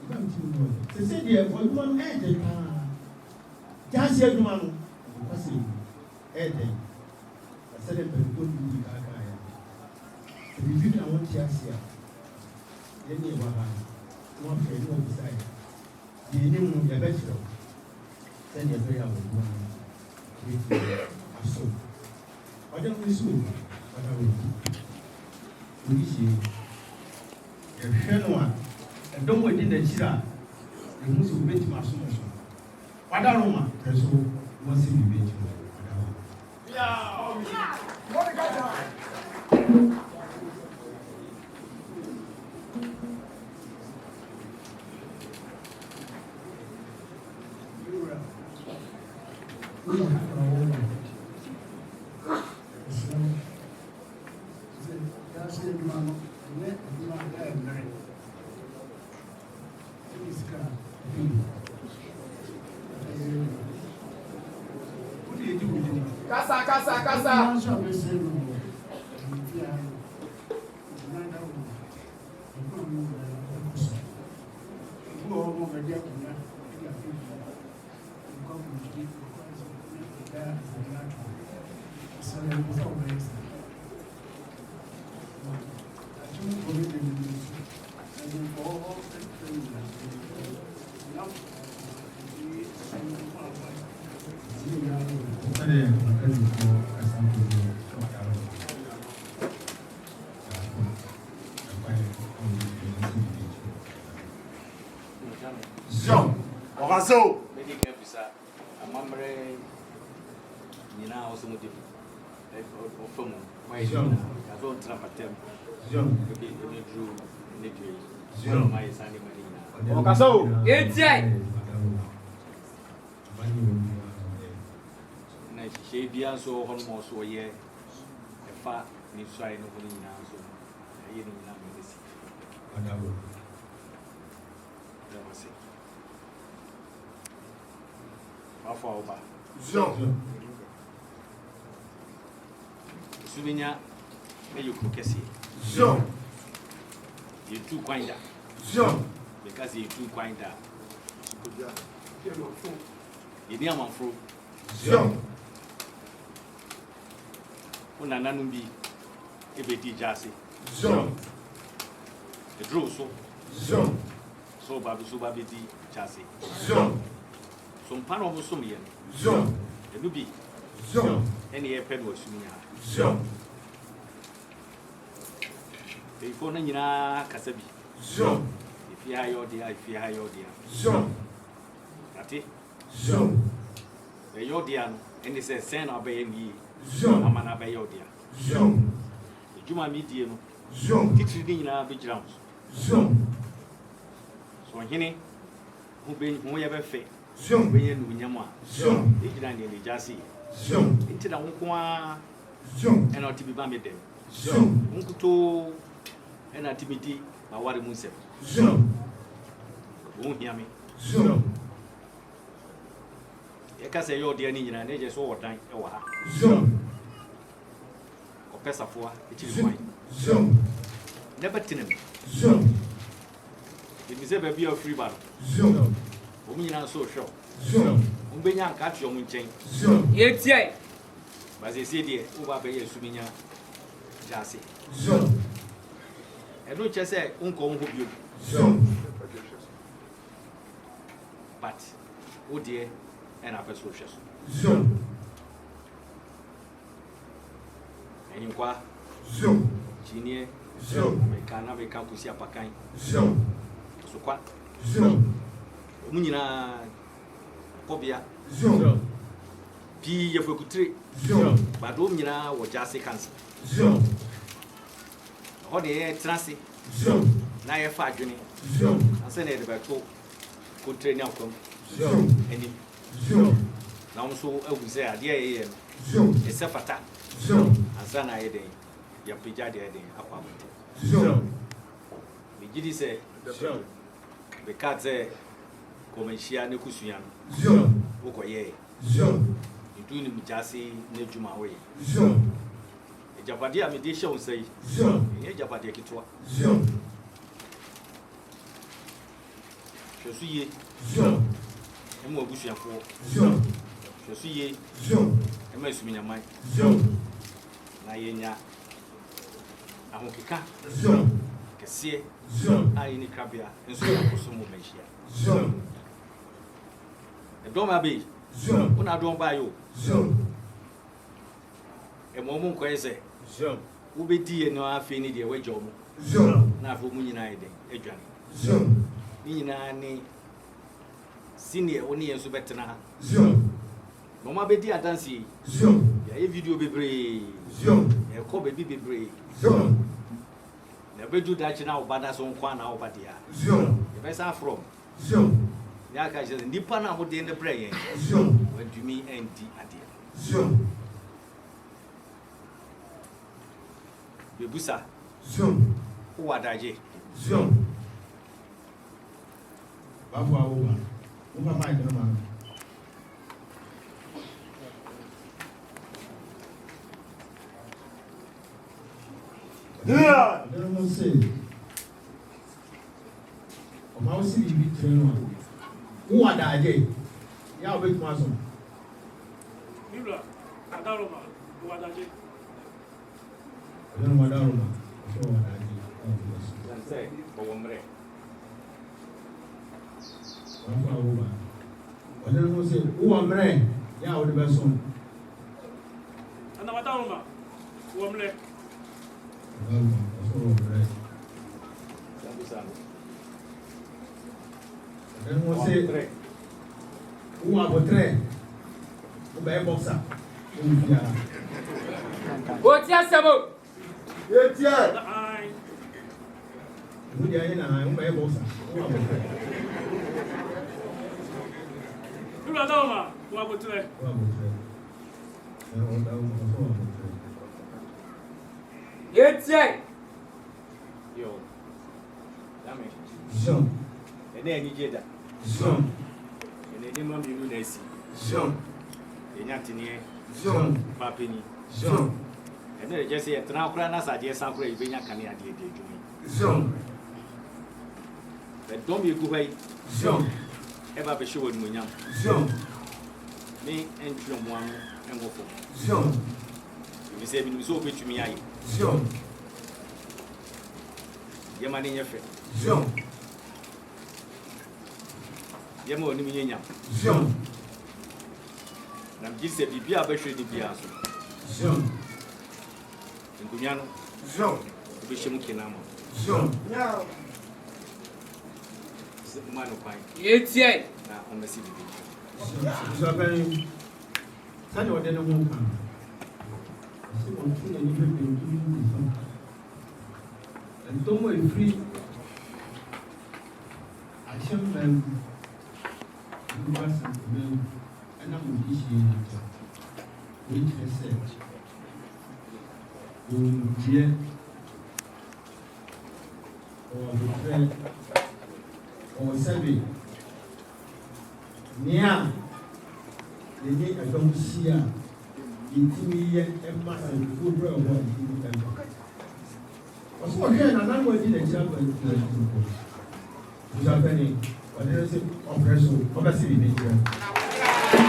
Asanteman. They say, dear, for one ended. Gyaasehene, because Eden, I said, "I'm going to be a guy." The beginning, I want Gyaasehene. yɛne ɛwɔ ha no wɔafrɛ ne wɔbisae deɛ ɛnim no yɛbɛkyerɛ wo sɛdeɛ ɛbɛyɛ a wɔdua no bɛtumi aso ɔde no nso ɔda wɔ ɔdi hyie yɛhwɛ no a ɛdɔm a ɛdi n'akyiri a ɛhu sɛ wobɛtumi aso no so wada no ma pɛ so wɔsi biribi Kasa. So, maybe can be sir. A mamre, you know, also with you. My young, I don't trap at them. Young, you drew, my son, Okaso, it's she be so almost a year. A fat, you try no one now, so I didn't know this. That was it. Over. Essumegya, may you cook Piesie. Jean. You too quinder. Jean. Because you too quinder. You near my fruit. Jean. When an anumbi, if it is Gyaasehene. Jean. The draw so. Jean. So Babu Gyaasehene. Jean. Some pan of some year. Jean. The Nubi. Jean. Any airpen was Essumegya. Jean. The phone in Kasabi. Jean. If you hire your dear, if you hire your dear. Jean. That's it. Jean. The your dear, and it says, send our baby. Jean. I'm an obey your dear. Jean. The Juma medium. Jean. Teach in our big rounds. Jean. So, Henny, who been who ever fit. Jean. When you know, Jean. they did the Gyaasehene. Jean. Into the Unqua Jean. and not to be bammed them. Jean. Unkuto and activity, my water moon said. Jean. Won't hear me. Jean. You can say your dear Nina, they just all time. Jean. Or Pesafua, it is fine. Jean. Never tin him. Jean. It is ever be a free battle. Jean. Women are so sure. Jean. Umbenya catch your moon chain. Jean. It's But they say, dear, over by Essumegya Gyaasehene. Jean. I don't just say, Uncle, who you. Jean. But, oh dear, and upper socials. Jean. And you qua, Jean. Genie, Jean. Mekana, Mekakusia Pakai. Jean. So what? Jean. Munina Pobia. Jean. P. Yafukutri. Jean. But Domina or Gyaasehene cancer. Jean. All the air transit. Jean. Naya Fagini. Jean. I send it about 2 could train outcome. Jean. Any Jean. now so I will say, dear, Jean. except for that. Jean. And son, I day. Your pija day, apartment. Jean. The Giddy say, Jean. the cat say, Commercia Nikusian. Jean. Okoye. Jean. Including Gyaasehene Nejuma way. Jean. A Japadia mediation say, Jean. a Japadia Kitwa. Jean. Je suis Jean. et moi, Bushian for. Jean. Je suis Jean. et moi, Essumegya Mai. Jean. Nayenya. Ahokika. Jean. kɛseɛ Sure. a yɛne krabea nso yɛ akoso mu mahyia Sure. ɛdɔm abe Sure. wona adɔm baayɛ o Sure. ɛma ɔmo nkɔyɛ sɛ Sure. wobɛdi yɛ no afei ne deɛ woagya ɔmo Sure. na afei ɔmo nyinaa yɛ dɛn adwane Sure. ne nyinaa ne senior wo ne yɛn nso bɛtena ha Sure. na ɔmo abɛdi adanse yi Sure. yɛayɛ video bebree Sure. yɛkɔ baabi bebree Sure. na ɛbɛdu dakye na woba da so nko a na woba deɛ a Sure. yɛbɛsa aforɔ m Sure. ne aka kyerɛ sɛ nnipa no a mode ne brɛ yɛn Sure. wadumi andi adeɛ Sure. bɛbusa Sure. wowɔ adagye Sure. Babu awoba. Woba mic no ma. Yeah. Then we say. Ọma wo si bibi tire no a. Wo adaje. Ya obetuma so. Bibla, Adaroma, Wadaji. Then wada roma. So adaje. sane sɛ ɔwɔ mmerɛ Babu awoba. Then we say wo amre ya wo de beso. And Adaroma, Womle. Babu, so amre. sabusa no Then we say wo abotre. Wo be boxer. Wo bia. O ti asemo. Yeah. I Wo dia yin na wo be boxer. Wo abotre. Bibla Adaroma, Wabotre. Wo abotre. Eh o da wo so abotre. Etie. yo dame Sure. ɛnɛ anigye da Sure. ɛnɛ nneɛma mmienu na asi Sure. yɛnya teneɛ Sure. papani Sure. ɛnɛ de kyɛ sɛ yɛtena koraa na sɛ adeɛ san koraa yɛbɛnya kane adeɛ de adwuma yi Sure. ɛdɔm yɛgu hɔ yi Sure. ɛba bɛhyɛ wɔ animonyam Sure. ne ɛntwerɛ mmoa no ɛnwɔ fam Sure. ɛfiri sɛ binim sɛ wobɛtumi ayɛ Sure. yɛma ne nyɛ fɛ Sure. yɛma ɔnim nyɛ nyam Sure. na megye sɛ biribi a bɛhwɛ ne biara so Sure. nkonnwa no Sure. wobɛhyɛ mu kena ma Sure. sɛ ma no kwan Etie. na ɔmmɛsi biribi So ben sani ɔde ne ho kan. Ɛsɛ ɔtu na nipa pɛntu ne fa. Ɛntɔm a efiri ahyɛ mbɛn nipa sɛntɛmɛn ɛna mo bi hyɛ ne nkyɛn. Wɔn kyerɛ sɛ wɔn deɛ ɔwɔ abotire ɔwɔ sɛbi. Nea yɛne ɛdɔm hyia a yɛtumi yɛ ɛma ɛnfuo berɛ a ɛwɔ a yɛtumi ɛma ɔso ɔhwɛ nanan wɔ adi n'akyi aba ntuo busapɛni ɔde ne sɛ ɔbrɛ so ɔbɛsi bi n'akyirɛ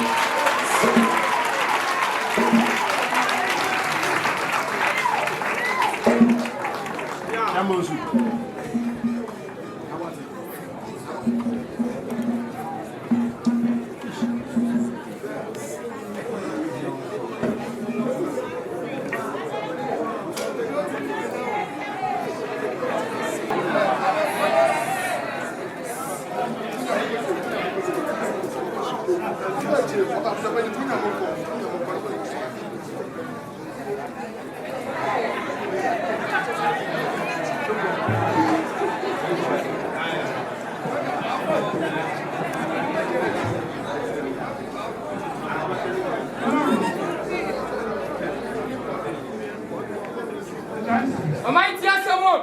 O mai ti asemo.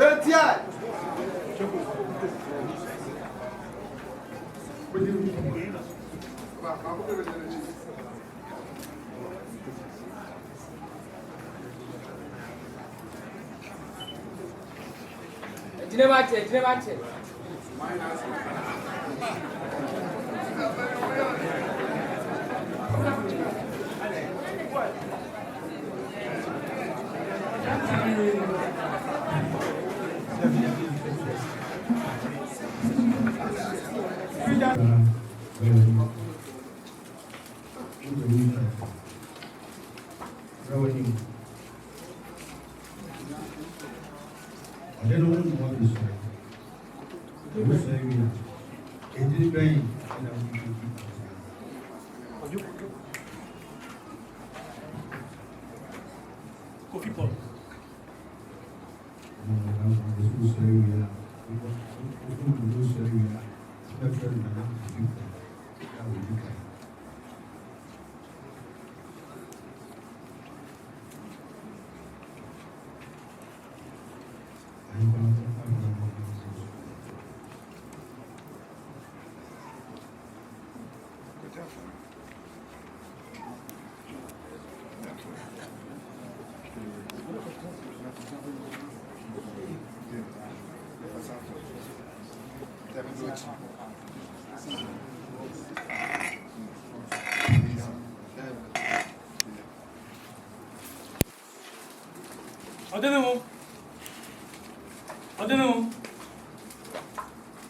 Etie. Dine mate, dine mate.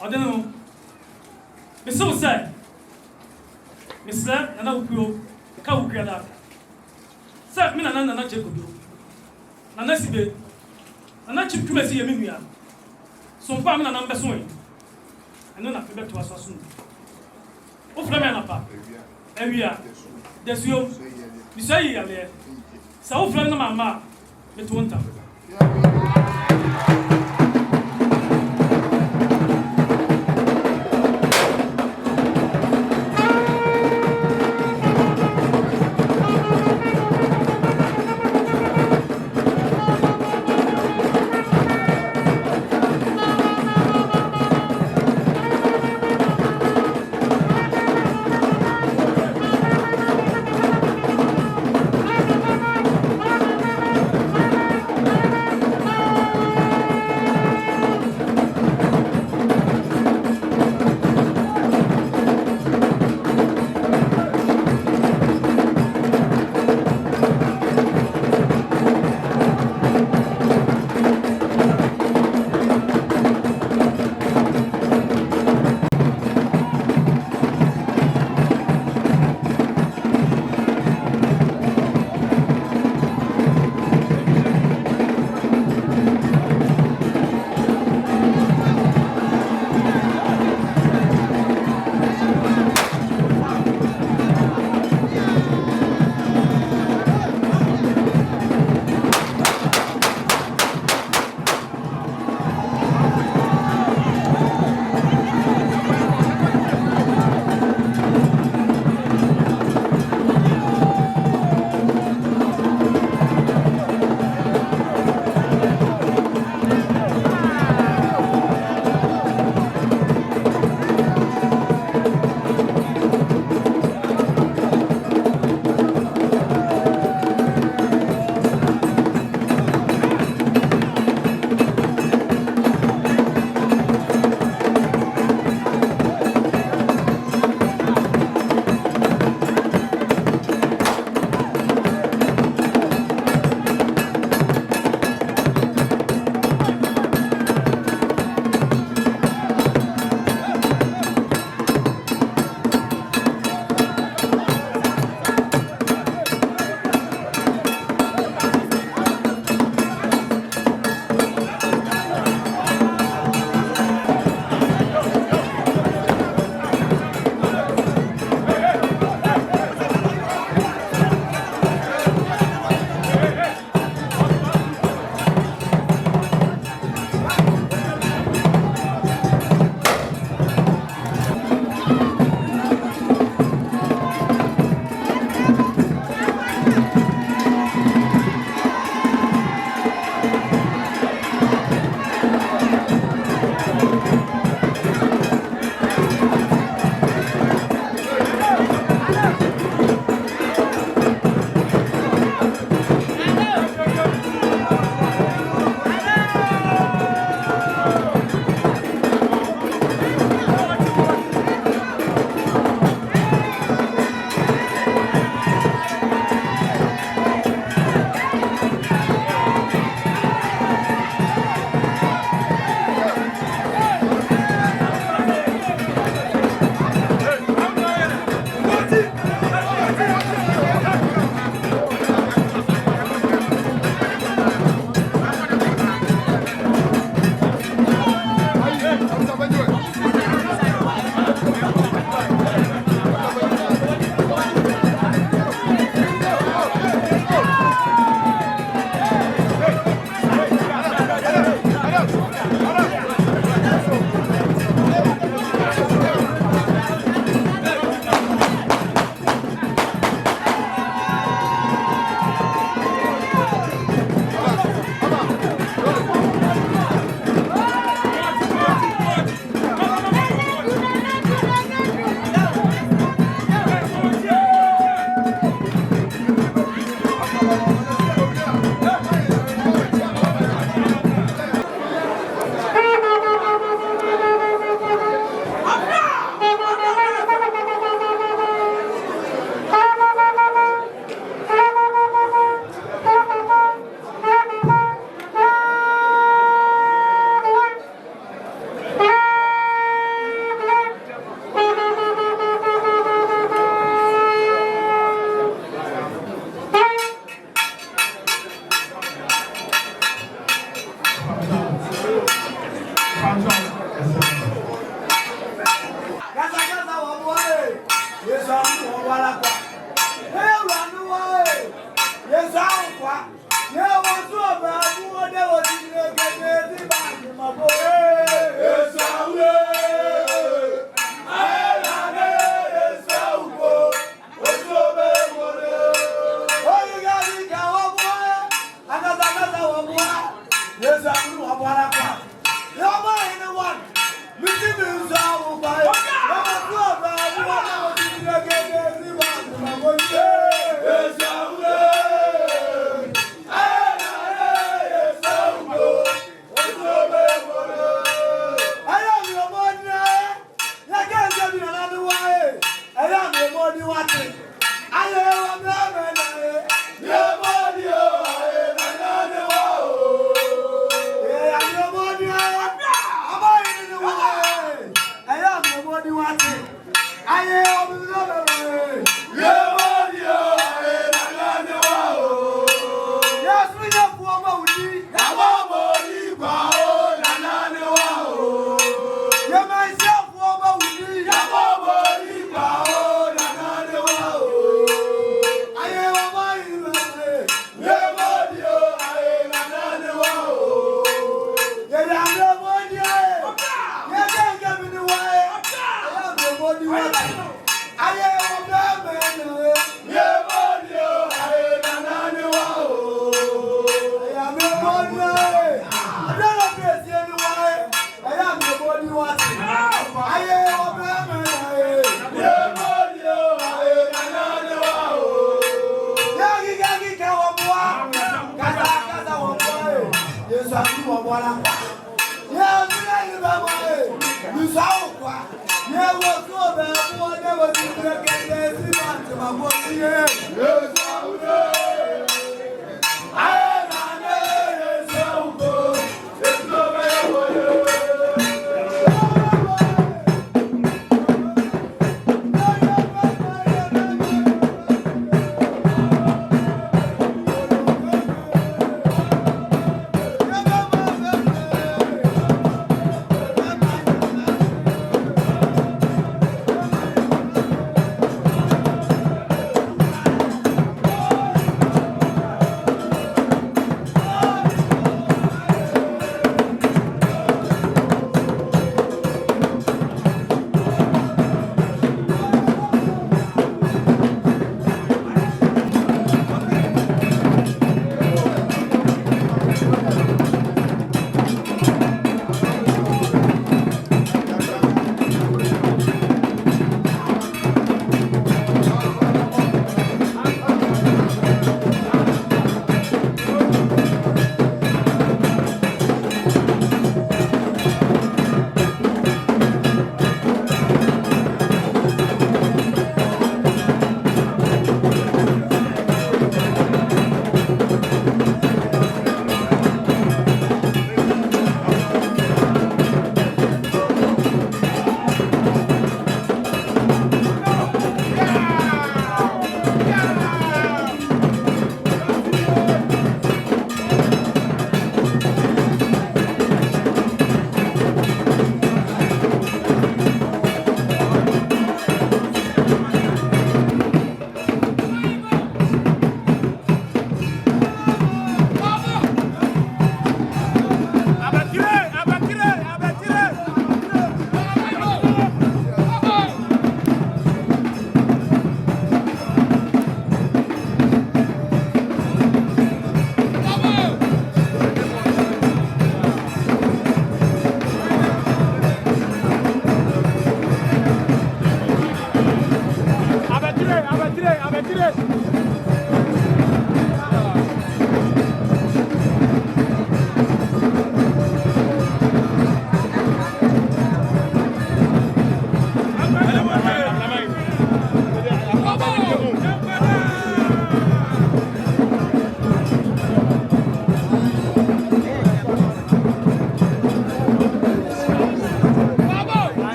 Odeneho. Miso say. Misla na ukuro ka ukura da. Say me na chekodo. Na sibe. Na chiptuma si yemi nua. So mpa me na mbeso yi. Eno na pebe to aso so. O fra me na pa. Ewia. Desio. Miso yi ya le. Sa o fra na mama. Me to nta.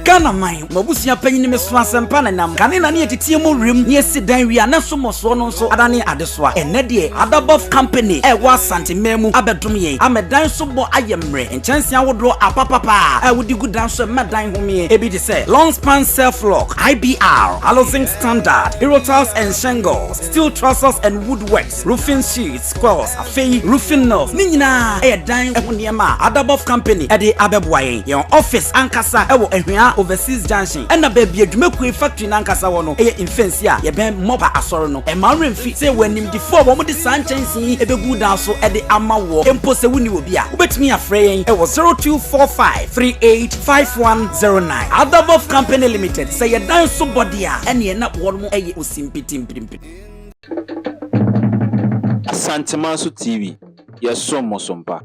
Ghana mine, Mabusia penny Miss Swanson Nam, Canina near Titiamo Rim, near Sidan, we are not so much one so Adani Adeswa, and Nedie, Adabov Company, was Santimemu, Abedumie, I'm a dance so boy I am re, and chance I would draw a papa, I would do good dance so mad dine home, Ebi to say, long span self lock, IBR, housing standard, hero tiles and shingles, steel trusses and woodworks, roofing sheets, squares, a fay, roofing nose, Nina, a dime, Adabov Company, at the Abebway, your office, Ankasa, overseas junction and a baby a Jumekwe factory Nankasa wono e infensia ye ben moba asoro no e ma remfi say when him before wo de sanchez e be good down so e de amawo empo se woni obi a obetimi afrey e was 0245385109 Adabov Company Limited say ye dan so body a ene na wo mo e osimpitim pimpim Asanteman TV, yes, so Mosompa.